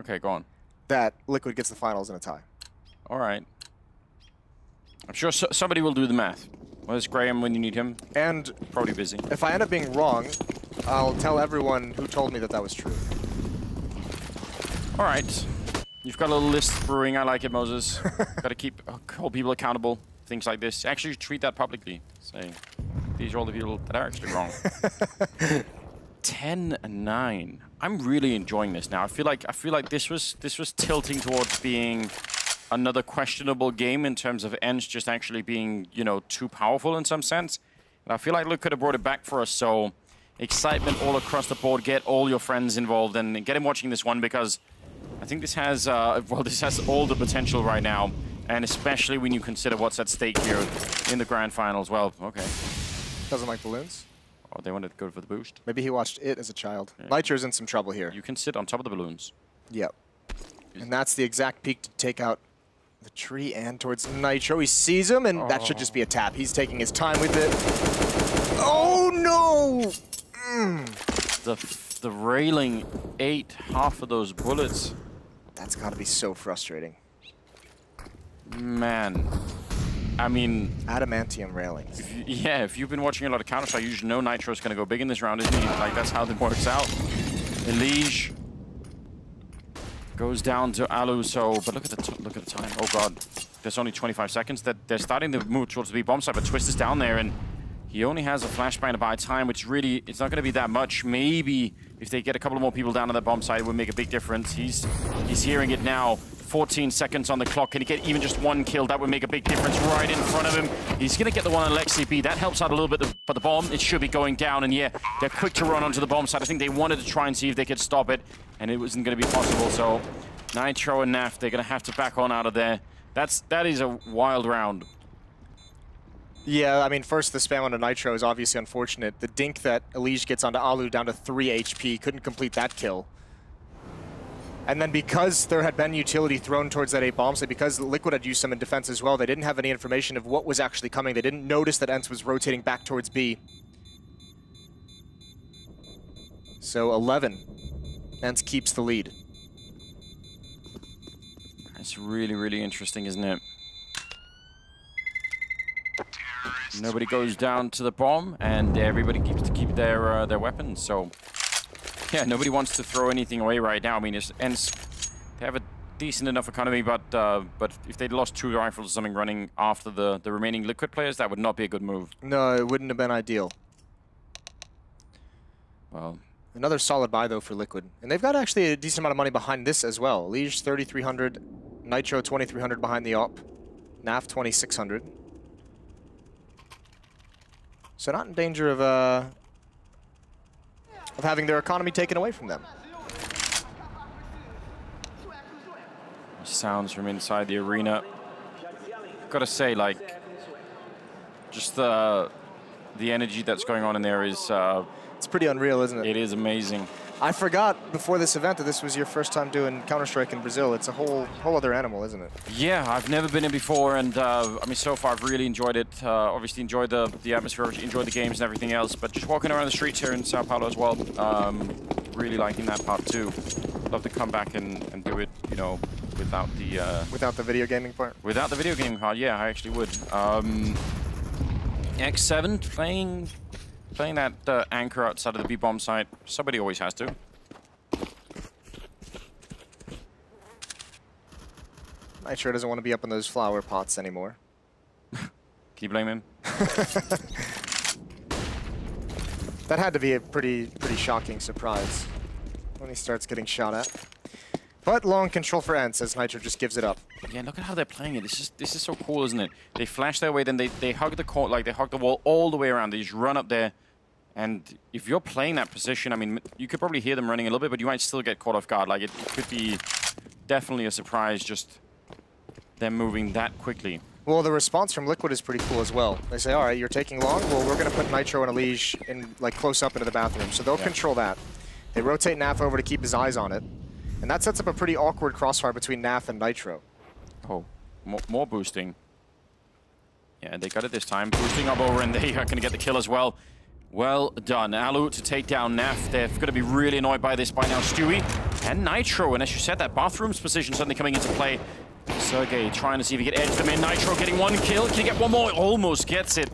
Okay, go on. That Liquid gets the finals in a tie. All right. I'm sure somebody will do the math. Where's Graham when you need him? And probably busy. If I end up being wrong, I'll tell everyone who told me that that was true. All right. You've got a little list brewing. I like it, Moses. Got to hold people accountable. Things like this. Actually, treat that publicly. Say, these are all the people that are actually wrong. 10-9. I'm really enjoying this now. I feel like this was tilting towards being another questionable game in terms of ENCE just actually being, you know, too powerful in some sense. And I feel like Luke could have brought it back for us. So excitement all across the board. Get all your friends involved and get him watching this one, because I think this has this has all the potential right now, and especially when you consider what's at stake here in the grand finals. Well, okay. Doesn't like balloons. Oh, they wanted to go for the boost. Maybe he watched it as a child. Yeah. Nitro's in some trouble here. You can sit on top of the balloons. Yep. And that's the exact peak to take out the tree and towards Nitro. He sees him, and that should just be a tap. He's taking his time with it. Oh, no! The railing ate half of those bullets. That's got to be so frustrating. Man. I mean... Adamantium railings. If you've been watching a lot of Counter-Strike, you usually know Nitro's going to go big in this round, isn't he? Like, that's how it works out. Elige goes down to Alu, so... But look at the time. Oh, God. There's only 25 seconds. They're starting to move towards the B bomb site, but Twist is down there, and he only has a flashbang to buy time, which really, it's not going to be that much. Maybe if they get a couple of more people down on that bomb site, it would make a big difference. He's hearing it now. 14 seconds on the clock. Can he get even just one kill? That would make a big difference right in front of him. He's going to get the one on Lexi B. That helps out a little bit, but the bomb, it should be going down. And yeah, they're quick to run onto the bomb side. I think they wanted to try and see if they could stop it, and it wasn't going to be possible. So Nitro and Naf, they're going to have to back on out of there. That is a wild round. Yeah, I mean, first the spam onto Nitro is obviously unfortunate. The dink that Elige gets onto Alu down to 3 HP, couldn't complete that kill. And then because there had been utility thrown towards that 8 bomb site, because Liquid had used some in defense as well, they didn't have any information of what was actually coming. They didn't notice that ENCE was rotating back towards B. So 11. ENCE keeps the lead. That's really, really interesting, isn't it? Nobody goes down to the bomb, and everybody keeps to keep their weapons. So yeah, nobody wants to throw anything away right now. I mean, ENCE, they have a decent enough economy, but if they'd lost 2 rifles or something running after the remaining Liquid players, that would not be a good move. No, it wouldn't have been ideal. Well, another solid buy though for Liquid, and they've got actually a decent amount of money behind this as well. Elige 3,300, Nitro 2,300 behind the op, Naf 2,600. So not in danger of having their economy taken away from them. Sounds from inside the arena. Gotta say, like, just the energy that's going on in there is... it's pretty unreal, isn't it? It is amazing. I forgot before this event that this was your first time doing Counter-Strike in Brazil. It's a whole other animal, isn't it? Yeah, I've never been in before, and I mean, so far I've really enjoyed it. Obviously enjoyed the atmosphere, enjoyed the games and everything else, but just walking around the streets here in Sao Paulo as well, really liking that part too. Love to come back and do it, you know, without the video gaming part? Without the video gaming part, yeah, I actually would. X7 playing that anchor outside of the B-bomb site. Somebody always has to. Nitro doesn't want to be up in those flower pots anymore. Can you blame him? That had to be a pretty shocking surprise when he starts getting shot at. But long control for ENCE as Nitro just gives it up. Yeah, look at how they're playing it. This is so cool, isn't it? They flash their way, then they hug the court, like they hug the wall all the way around. They just run up there. And if you're playing that position, I mean, you could probably hear them running a little bit, but you might still get caught off guard. Like, it could be definitely a surprise, just them moving that quickly. Well, the response from Liquid is pretty cool as well. They say, all right, you're taking long. Well, we're going to put Nitro and Elige in, like, close up into the bathroom. So they'll control that. They rotate Naf over to keep his eyes on it. And that sets up a pretty awkward crossfire between Naf and Nitro. Oh, more boosting. Yeah, they got it this time. Boosting up over, and they are going to get the kill as well. Well done. Alu to take down Naf. They're going to be really annoyed by this by now. Stewie and Nitro. And as you said, that bathroom's position suddenly coming into play. Sergey trying to see if he can edge them in. Nitro getting one kill. Can he get one more? Almost gets it.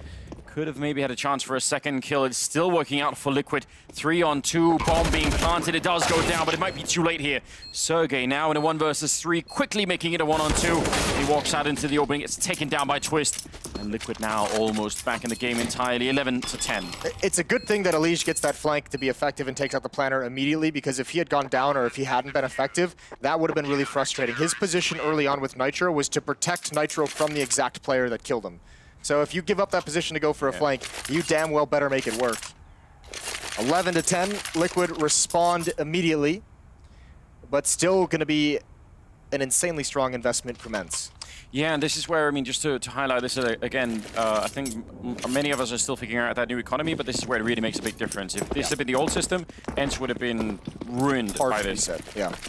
Could have maybe had a chance for a second kill. It's still working out for Liquid. 3-on-2. Bomb being planted. It does go down, but it might be too late here. Sergey now in a 1 versus 3. Quickly making it a 1-on-2. He walks out into the opening. It's taken down by Twist. And Liquid now almost back in the game entirely. 11-10. It's a good thing that Elige gets that flank to be effective and takes out the planner immediately, because if he had gone down or if he hadn't been effective, that would have been really frustrating. His position early on with Nitro was to protect Nitro from the exact player that killed him. So if you give up that position to go for a flank, you damn well better make it work. 11-10, Liquid respond immediately, but still going to be an insanely strong investment from ENCE. Yeah, and this is where, I mean, just to highlight this again, I think many of us are still figuring out that new economy, but this is where it really makes a big difference. If this had been the old system, ENCE would have been ruined by this.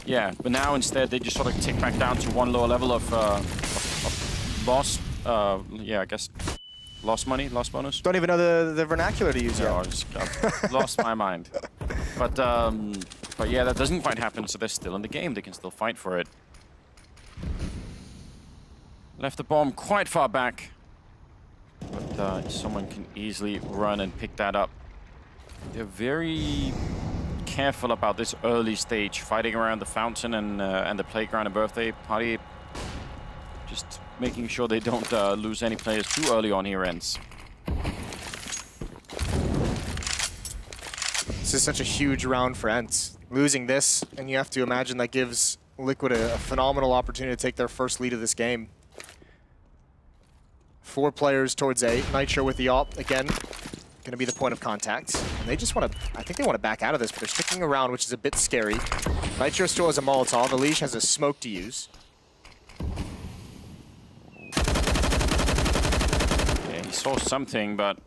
Yeah, but now instead they just sort of tick back down to one lower level of loss. Yeah, I guess lost money, lost bonus. Don't even know the vernacular to use yet. I've lost my mind. But yeah, that doesn't quite happen, so they're still in the game. They can still fight for it. Left the bomb quite far back, but someone can easily run and pick that up. They're very careful about this early stage, fighting around the fountain and the playground and birthday party. Just making sure they don't lose any players too early on here, ENCE. This is such a huge round for ENCE. Losing this, and you have to imagine that gives Liquid a phenomenal opportunity to take their first lead of this game. 4 players towards A. Nitro with the op, again, going to be the point of contact. And they just want to, I think they want to back out of this, but they're sticking around, which is a bit scary. Nitro still has a Molotov. Elige has a smoke to use. Yeah, he saw something, but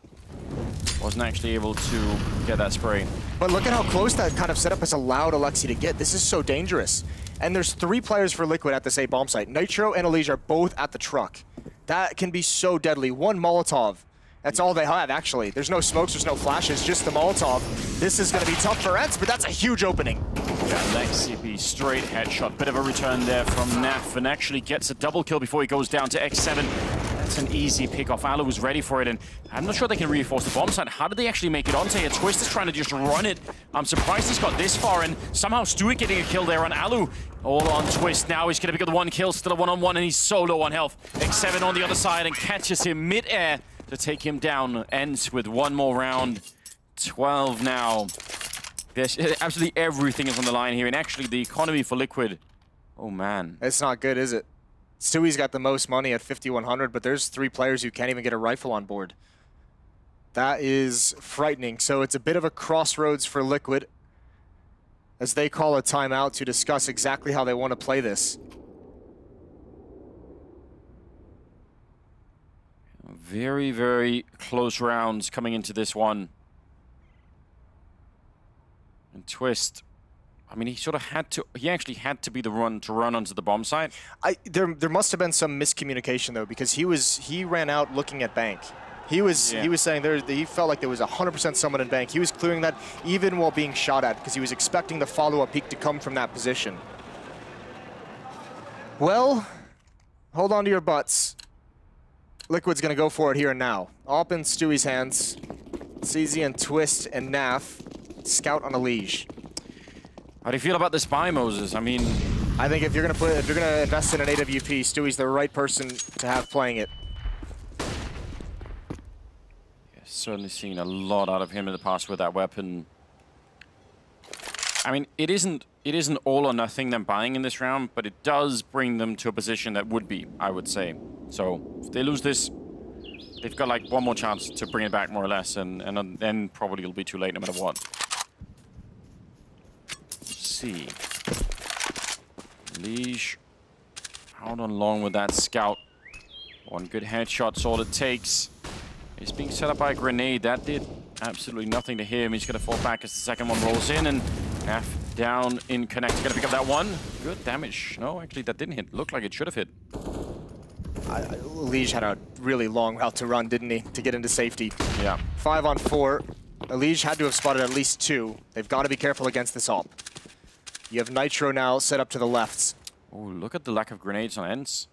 wasn't actually able to get that spray. But look at how close that kind of setup has allowed Alexi to get. This is so dangerous. And there's 3 players for Liquid at this A bomb site. Nitro and Elige are both at the truck. That can be so deadly. 1 Molotov. That's all they have, actually. There's no smokes, there's no flashes, just the Molotov. This is going to be tough for ENCE, but that's a huge opening. Yeah, Lexipi, straight headshot. Bit of a return there from Naf, and actually gets a double kill before he goes down to X7. That's an easy pick off. Alu was ready for it, and I'm not sure they can reinforce the bomb site. How did they actually make it onto here? Twist is trying to just run it. I'm surprised he's got this far, and somehow Stewie getting a kill there on Alu. All on Twist now. He's going to pick up the 1 kill, still a 1-on-1, and he's so low on health. X7 on the other side and catches him mid-air to take him down. ENCE with 1 more round. 12 now. There's absolutely everything is on the line here, and actually the economy for Liquid. Oh man. It's not good, is it? Stewie's got the most money at 5,100, but there's 3 players who can't even get a rifle on board. That is frightening. So it's a bit of a crossroads for Liquid as they call a timeout to discuss exactly how they want to play this. Very, very close rounds coming into this one. And Twist I mean, he sort of had to. He actually had to be the one to run onto the bomb site. There must have been some miscommunication though, because he ran out looking at bank. He was saying he felt like there was 100% someone in bank. He was clearing that even while being shot at because he was expecting the follow-up peek to come from that position. Well, hold on to your butts. Liquid's gonna go for it here and now. Up in Stewie's hands. CZ and Twist and Naf. Scout on a leash. How do you feel about this buy, Moses? I mean, I think if you're gonna invest in an AWP, Stewie's the right person to have playing it. Yeah, certainly seen a lot out of him in the past with that weapon. I mean, it isn't all or nothing them buying in this round, but it does bring them to a position that would be, I would say. So if they lose this, they've got like one more chance to bring it back more or less, and then probably it'll be too late no matter what. See. Leash out on long with that scout. One good headshot's all it takes. He's being set up by a grenade. That did absolutely nothing to him. He's going to fall back as the second one rolls in, and F down in connect. Going to pick up that one. Good damage. No, actually that didn't hit. Looked like it should have hit. Elige had a really long route to run, didn't he, to get into safety? Yeah. 5 on 4. Elige had to have spotted at least 2. They've got to be careful against this op. You have Nitro now set up to the left. Oh, look at the lack of grenades on ENCE.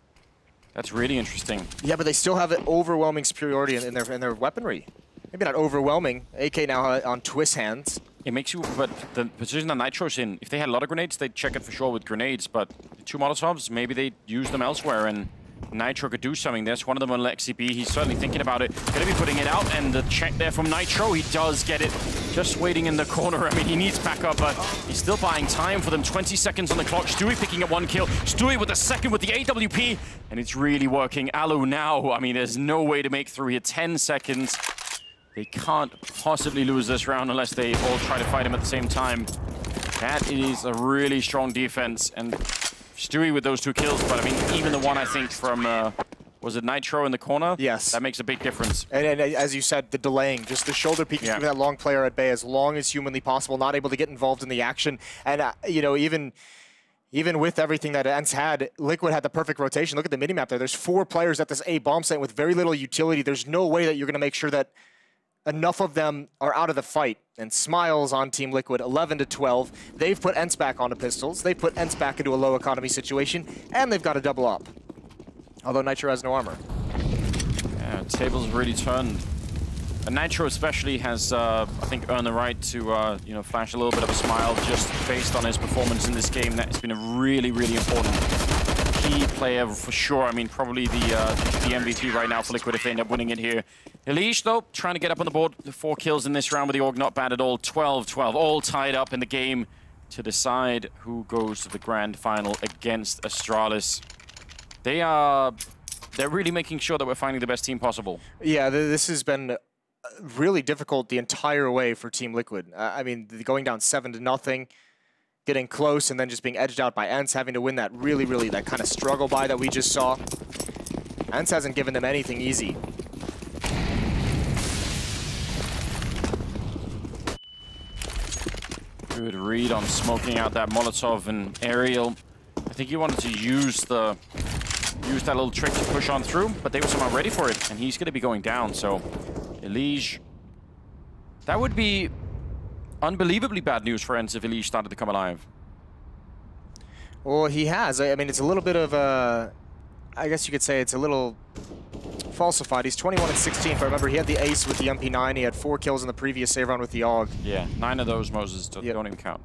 That's really interesting. Yeah, but they still have an overwhelming superiority in their weaponry. Maybe not overwhelming. AK now on Twist hands. It makes you, but the position that Nitro's in, if they had a lot of grenades, they'd check it for sure with grenades, but 2 Molotovs, maybe they'd use them elsewhere, and Nitro could do something. There's one of them on Lexi B. He's certainly thinking about it. Gonna be putting it out, and the check there from Nitro. He does get it. Just waiting in the corner. I mean, he needs backup, but he's still buying time for them. 20 seconds on the clock. Stewie picking up 1 kill. Stewie with the second with the AWP, and it's really working. Alu now, I mean, there's no way to make through here. 10 seconds. They can't possibly lose this round unless they all try to fight him at the same time. That is a really strong defense, and Stewie with those 2 kills, but I mean, even the one, I think, from, was it Nitro in the corner? Yes. That makes a big difference. And as you said, the delaying, just the shoulder peek, keeping that long player at bay as long as humanly possible, not able to get involved in the action. And, you know, even with everything that ENCE had, Liquid had the perfect rotation. Look at the minimap there. There's 4 players at this A bomb site with very little utility. There's no way that you're going to make sure that enough of them are out of the fight. And Smiles on Team Liquid, 11 to 12. They've put ENCE back onto pistols. They put ENCE back into a low economy situation, and they've got a double up. Although Nitro has no armor. Yeah, tables really turned. And Nitro especially has, I think, earned the right to, you know, flash a little bit of a smile just based on his performance in this game. That's been a really, really important key player for sure. I mean, probably the MVP right now for Liquid if they end up winning it here. Elige, though, trying to get up on the board. 4 kills in this round with the Org, not bad at all. 12-12, all tied up in the game to decide who goes to the grand final against Astralis. They're really making sure that we're finding the best team possible. Yeah, this has been really difficult the entire way for Team Liquid. I mean, going down 7-0, getting close, and then just being edged out by ENCE, having to win that really, that kind of struggle buy that we just saw. ENCE hasn't given them anything easy. Good read on smoking out that Molotov and Aerial. I think he wanted to use that little trick to push on through, but they were somehow ready for it, and he's going to be going down. So, Elige, that would be unbelievably bad news for ENCE if Elige started to come alive. Well, he has. I mean, it's a little bit of a, I guess you could say it's a little falsified. He's 21 and 16, if I remember. He had the ace with the MP9. He had 4 kills in the previous save round with the AUG. Yeah, 9 of those, Moses, don't even count.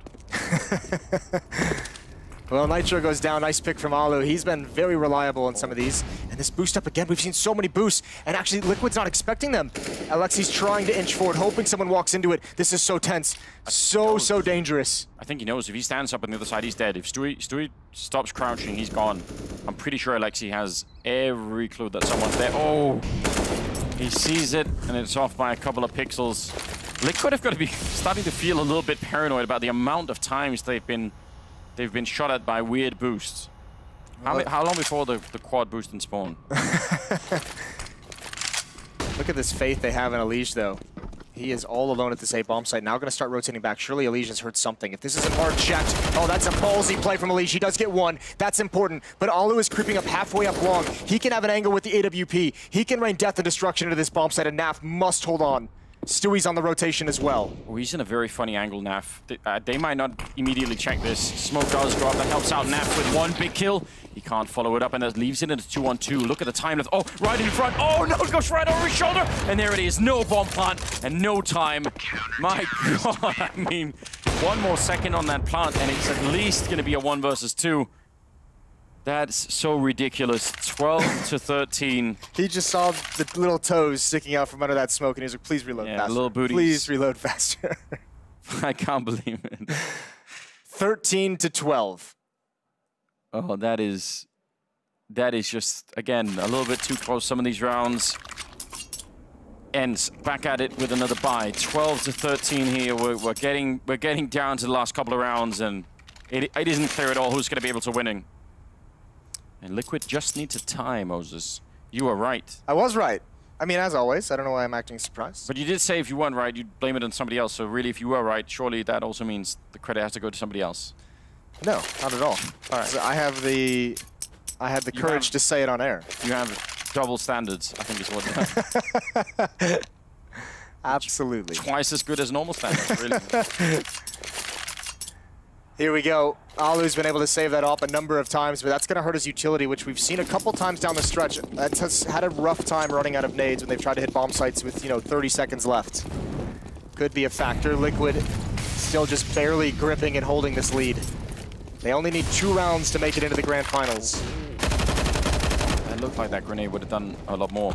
Well, Nitro goes down. Nice pick from Alu. He's been very reliable in some of these. And this boost up again. We've seen so many boosts. And actually, Liquid's not expecting them. Alexi's trying to inch forward, hoping someone walks into it. This is so tense. So dangerous. I think he knows if he stands up on the other side, he's dead. If Stewie stops crouching, he's gone. I'm pretty sure Alexi has every clue that someone's there. Oh! He sees it, and it's off by a couple of pixels. Liquid have got to be starting to feel a little bit paranoid about the amount of times they've been shot at by weird boosts. How long before the quad boost and spawn? Look at this faith they have in Elige, though. He is all alone at this A bomb site. Now going to start rotating back. Surely Elysian's heard something. If this isn't hard checked, oh, that's a ballsy play from Elysian. He does get one. That's important. But Alu is creeping up halfway up long. He can have an angle with the AWP. He can rain death and destruction into this bomb site, and Naf must hold on. Stewie's on the rotation as well. Oh, he's in a very funny angle, Naf. They might not immediately check this. Smoke does go up. That helps out Naf with one big kill. He can't follow it up, and that leaves it in a 2-on-2. Look at the time left. Oh, right in front. Oh, no, it goes right over his shoulder. And there it is. No bomb plant and no time. My God. I mean, one more second on that plant, and it's at least going to be a 1 versus 2. That's so ridiculous. 12-13. He just saw the little toes sticking out from under that smoke, and he was like, please reload faster. Little booties. Please reload faster. I can't believe it. 13-12. Oh, that is just, again, a little bit too close. Some of these rounds. ENCE back at it with another buy. 12-13 here. We're getting down to the last couple of rounds, and it isn't clear at all who's going to be able to winning. And Liquid just need to tie, Moses. You were right. I was right. I mean, as always, I don't know why I'm acting surprised. But you did say if you weren't right, you'd blame it on somebody else. So really, if you were right, surely that also means the credit has to go to somebody else. No, not at all. All right. So I had the courage to say it on air. You have double standards, I think is what you have. Absolutely. Twice as good as normal standards, really. Here we go. Alu's been able to save that up a number of times, but that's going to hurt his utility, which we've seen a couple times down the stretch. That has had a rough time running out of nades when they've tried to hit bomb sites with, 30 seconds left. Could be a factor. Liquid still just barely gripping and holding this lead. They only need 2 rounds to make it into the grand finals. It looked like that grenade would have done a lot more,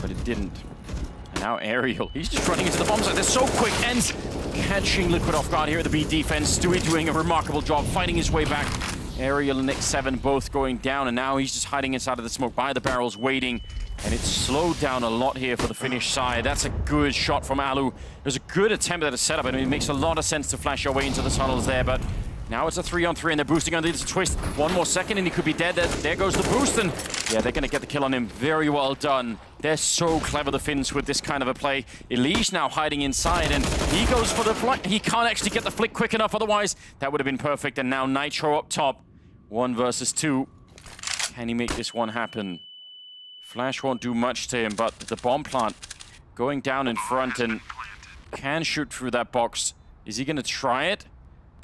but it didn't. And now Aerial, he's just running into the bomb site. They're so quick. ENCE catching Liquid off guard here at the B defense. Stewie doing a remarkable job, fighting his way back. Aerial and X7 both going down, and now he's just hiding inside of the smoke by the barrels, waiting. And it's slowed down a lot here for the Finnish side. That's a good shot from Alu. It was a good attempt at a setup. I mean, it makes a lot of sense to flash your way into the tunnels there, but now it's a 3-on-3, and they're boosting underneath the twist. One more second, and he could be dead. There goes the boost, and yeah, they're going to get the kill on him. Very well done. They're so clever, the Finns, with this kind of a play. Elige now hiding inside, and he goes for the flick. He can't actually get the flick quick enough, otherwise that would have been perfect. And now Nitro up top. 1 versus 2. Can he make this one happen? Flash won't do much to him, but the bomb plant going down in front and can shoot through that box. Is he going to try it?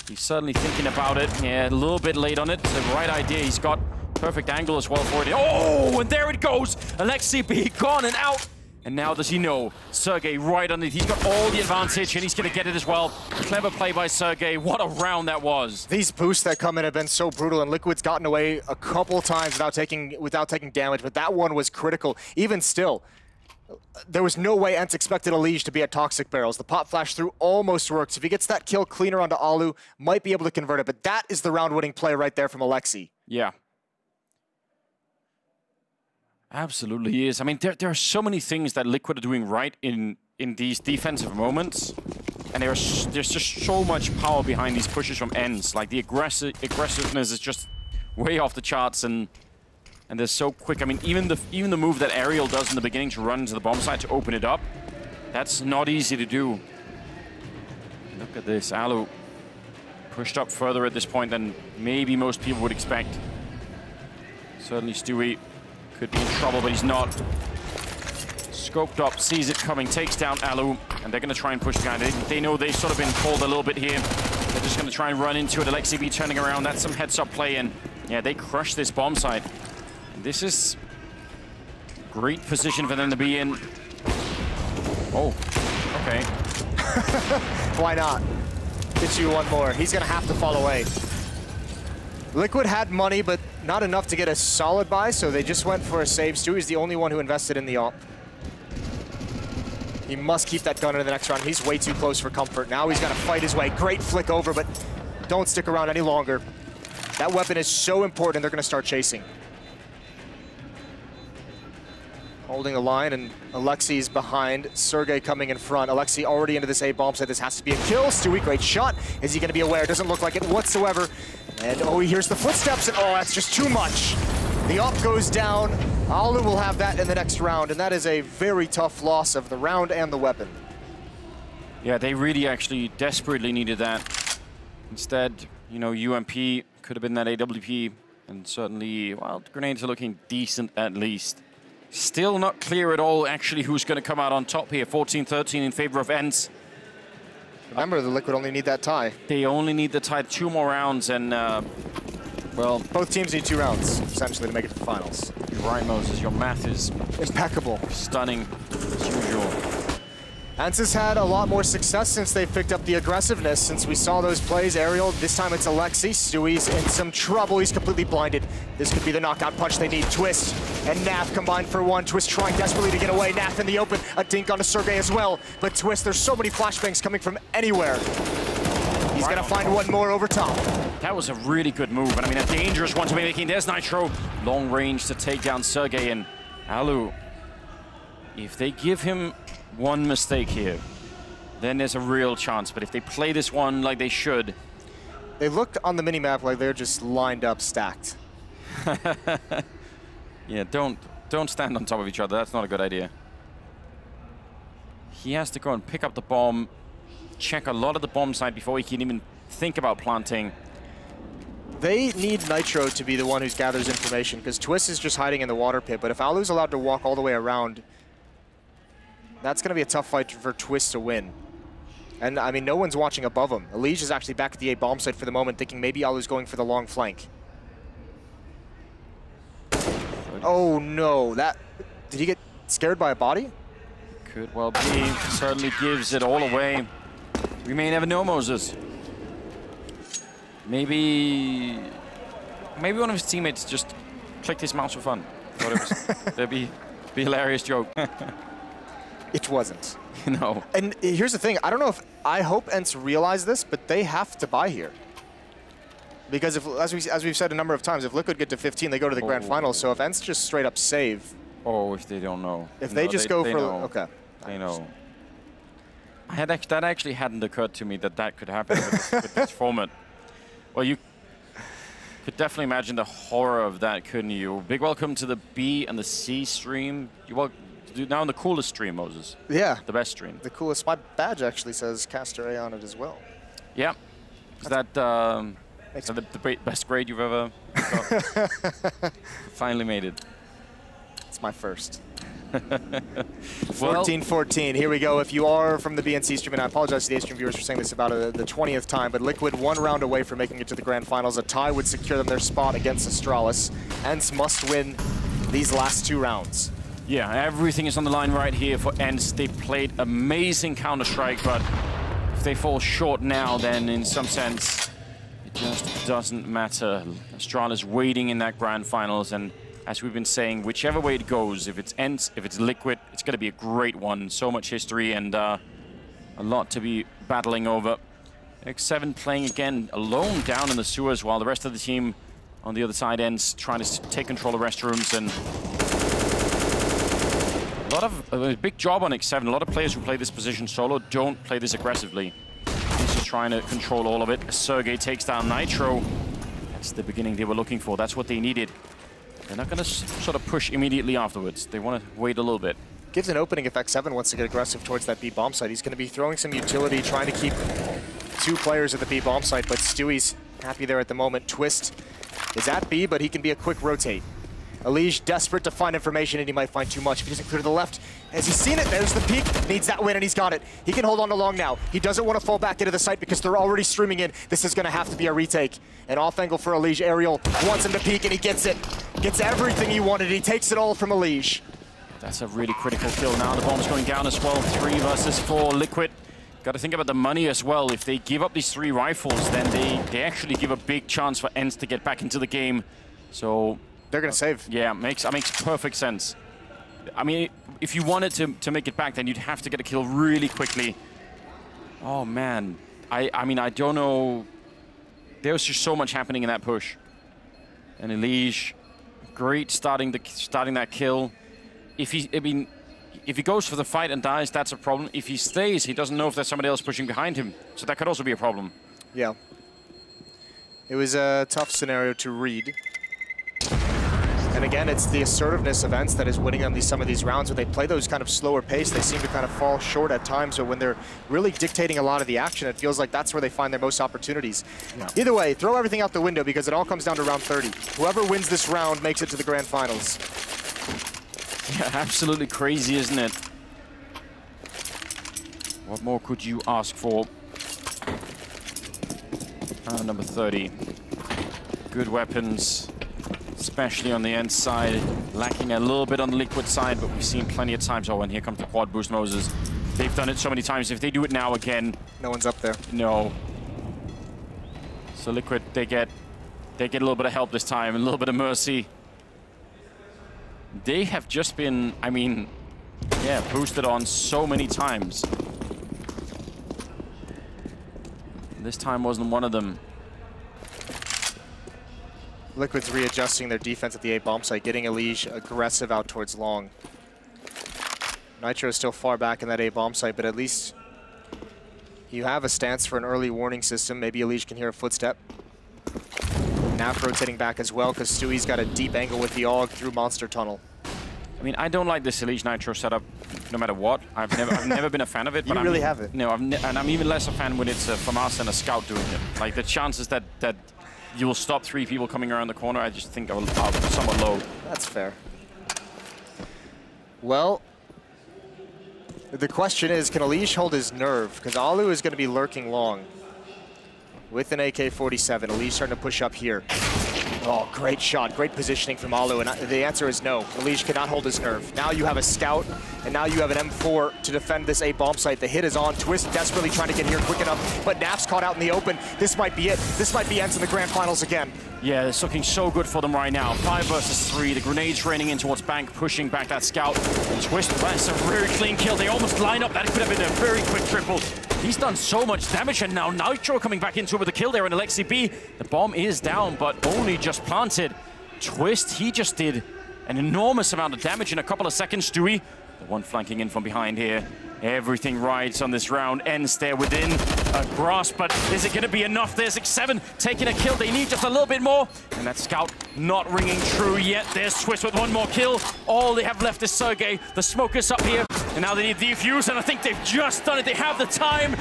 He's certainly thinking about it. Yeah, a little bit late on it. It's the right idea. He's got perfect angle as well for it. Oh, and there it goes. Alexi B gone and out. And now does he know? Sergey right underneath. He's got all the advantage, and he's going to get it as well. Clever play by Sergey. What a round that was. These boosts that come in have been so brutal, and Liquid's gotten away a couple times without taking damage, but that one was critical. Even still, there was no way ENCE expected Elige to be at Toxic Barrels. The pop flash through almost works. If he gets that kill cleaner onto Alu, might be able to convert it, but that is the round-winning play right there from Alexi. Yeah. Absolutely is. I mean, there are so many things that Liquid are doing right in these defensive moments, and there's just so much power behind these pushes from ENCE. Like, the aggressiveness is just way off the charts, and they're so quick. I mean, even the move that Aerial does in the beginning to run into the bomb site to open it up, that's not easy to do. Look at this. Alu pushed up further at this point than maybe most people would expect. Certainly Stewie could be in trouble, but he's not. Scoped up, sees it coming, takes down Alu, and they're going to try and push behind. They know they've sort of been called a little bit here. They're just going to try and run into it. Alexi B turning around. That's some heads-up play, and yeah, they crush this bomb site. This is great position for them to be in. Oh, okay. Why not? Get you one more. He's going to have to fall away. Liquid had money, but not enough to get a solid buy, so they just went for a save. Stewie's the only one who invested in the op. He must keep that gun in the next round. He's way too close for comfort. Now he's got to fight his way. Great flick over, but don't stick around any longer. That weapon is so important, they're going to start chasing. Holding the line, and Alexi's behind. Sergey coming in front. Alexi already into this A bomb site. This has to be a kill. Stewie, great shot. Is he going to be aware? Doesn't look like it whatsoever. And oh, he hears the footsteps, and oh, that's just too much. The op goes down. Alu will have that in the next round, and that is a very tough loss of the round and the weapon. Yeah, they really actually desperately needed that. Instead, you know, UMP could have been that AWP, and certainly, well, the grenades are looking decent at least. Still not clear at all, actually, who's going to come out on top here. 14-13 in favor of ENCE. Remember, the Liquid only need that tie. They only need the tie, 2 more rounds, and, well... Both teams need 2 rounds, essentially, to make it to the finals. You're right, Moses. Your math is... impeccable. Stunning, as usual. ENCE has had a lot more success since they've picked up the aggressiveness. Since we saw those plays, Aerial, this time it's Alexi. Stewie's in some trouble. He's completely blinded. This could be the knockout punch they need. Twist and Naf combined for 1. Twist trying desperately to get away. Naf in the open. A dink onto Sergey as well. But Twist, there's so many flashbangs coming from anywhere. He's going to find one more over top. That was a really good move, and I mean, a dangerous one to be making. There's Nitro. Long range to take down Sergey, and Alu. If they give him one mistake here, then there's a real chance. But if they play this one like they should... They looked on the minimap like they're just lined up, stacked. Yeah, don't stand on top of each other. That's not a good idea. He has to go and pick up the bomb, check a lot of the bomb site before he can even think about planting. They need Nitro to be the one who gathers information, because Twist is just hiding in the water pit. But if Alu's allowed to walk all the way around, that's going to be a tough fight for Twist to win. And, I mean, no one's watching above him. Elige is actually back at the A bomb site for the moment, thinking maybe Alu's going for the long flank. Oh, no. Did he get scared by a body? Could well be. Certainly gives it all away. We may never know, Moses. Maybe one of his teammates just clicked his mouse for fun. Thought it was that'd be a hilarious joke. It wasn't. No. And here's the thing. I don't know if I hope ENCE realize this, but they have to buy here. Because if, as we've said a number of times, if Liquid get to 15, they go to the grand finals. So if ENCE just straight up save. Oh, if they don't know. If they just go for okay. They know. That actually hadn't occurred to me that could happen with this format. Well, you could definitely imagine the horror of that, couldn't you? Big welcome to the B and the C stream. You're now in the coolest stream, Moses. Yeah. The best stream. The coolest. My badge actually says Caster A on it as well. Yeah. Is that the best grade you've ever got? Finally made it. It's my first. 14-14, here we go. If you are from the BNC stream, and I apologize to the A-stream viewers for saying this about the 20th time, but Liquid 1 round away from making it to the grand finals. A tie would secure them their spot against Astralis. ENCE must win these last 2 rounds. Yeah, everything is on the line right here for ENCE. They played amazing Counter-Strike, but if they fall short now, then in some sense, it just doesn't matter. Astralis waiting in that grand finals, and as we've been saying, whichever way it goes, if it's ENCE, if it's Liquid, it's going to be a great one. So much history and a lot to be battling over. X7 playing again alone down in the sewers, while the rest of the team on the other side ENCE trying to take control of restrooms. And a big job on X7. A lot of players who play this position solo don't play this aggressively. He's just trying to control all of it. Sergey takes down Nitro. That's the beginning they were looking for. That's what they needed. They're not going to sort of push immediately afterwards. They want to wait a little bit. Gives an opening if X7 wants to get aggressive towards that B bomb site. He's going to be throwing some utility, trying to keep 2 players at the B bomb site, but Stewie's happy there at the moment. Twist is at B, but he can be a quick rotate. Elige desperate to find information, and he might find too much if he doesn't clear to the left. Has he seen it? There's the peek. Needs that win, and he's got it. He can hold on to long now. He doesn't want to fall back into the site because they're already streaming in. This is going to have to be a retake. An off angle for Elige. Aerial wants him to peek, and he gets it. Gets everything he wanted. He takes it all from Elige. That's a really critical kill now. The bomb's going down as well. 3 versus 4. Liquid. Got to think about the money as well. If they give up these 3 rifles, then they actually give a big chance for ENCE to get back into the game. So they're going to save. Yeah, makes perfect sense. I mean, if you wanted to make it back, then you'd have to get a kill really quickly. Oh, man. I mean, I don't know. There was just so much happening in that push. And Elige, great starting that kill. If he goes for the fight and dies, that's a problem. If he stays, he doesn't know if there's somebody else pushing behind him. So that could also be a problem. Yeah. It was a tough scenario to read. And again, it's the assertiveness of ENCE that is winning them some of these rounds. When they play those kind of slower pace, they seem to kind of fall short at times, but when they're really dictating a lot of the action, it feels like that's where they find their most opportunities. Yeah. Either way, throw everything out the window because it all comes down to round 30. Whoever wins this round makes it to the grand finals. Yeah, absolutely crazy, isn't it? What more could you ask for? Round number 30. Good weapons, especially on the ENCE side. Lacking a little bit on the Liquid side, but we've seen plenty of times. Oh, and here comes the quad boost Moses. They've done it so many times. If they do it now again... No one's up there. No. So Liquid, they get a little bit of help this time, a little bit of mercy. They have just been, I mean, yeah, boosted on so many times. This time wasn't one of them. Liquid's readjusting their defense at the A bomb site, getting Elige aggressive out towards long. Nitro is still far back in that A bomb site, but at least you have a stance for an early warning system. Maybe Elige can hear a footstep. Nap rotating back as well, because Stewie's got a deep angle with the AUG through Monster Tunnel. I mean, I don't like this Elige Nitro setup, no matter what. I've never been a fan of it. You but really haven't. No, and I'm even less a fan when it's from us and a scout doing it. Like the chances that you will stop 3 people coming around the corner, I just think are somewhat low. That's fair. Well, the question is, can Elige hold his nerve? Because Alu is going to be lurking long with an AK-47. Elige starting to push up here. Oh, great shot, great positioning from Alu, and the answer is no. Elige cannot hold his nerve. Now you have a scout, and now you have an M4 to defend this A bomb site. The hit is on. Twist desperately trying to get here quick enough, but Nap's caught out in the open. This might be it. This might be ENCE in the grand finals again. Yeah, it's looking so good for them right now. 5 versus 3. The grenades raining in towards Bank, pushing back that scout. And Twist, that's a very clean kill. They almost line up. That could have been a very quick triple. He's done so much damage, and now Nitro coming back into it with a kill there in Alexi B. The bomb is down, but only just planted. Twist, he just did an enormous amount of damage in a couple of seconds. Stewie, the one flanking in from behind here. Everything rides on this round. ENCE there within a grasp, but is it going to be enough? There's X7 taking a kill. They need just a little bit more. And that scout not ringing true yet. There's Twist with one more kill. All they have left is Sergey. The smoke is up here. And now they need defuse, and I think they've just done it. They have the time.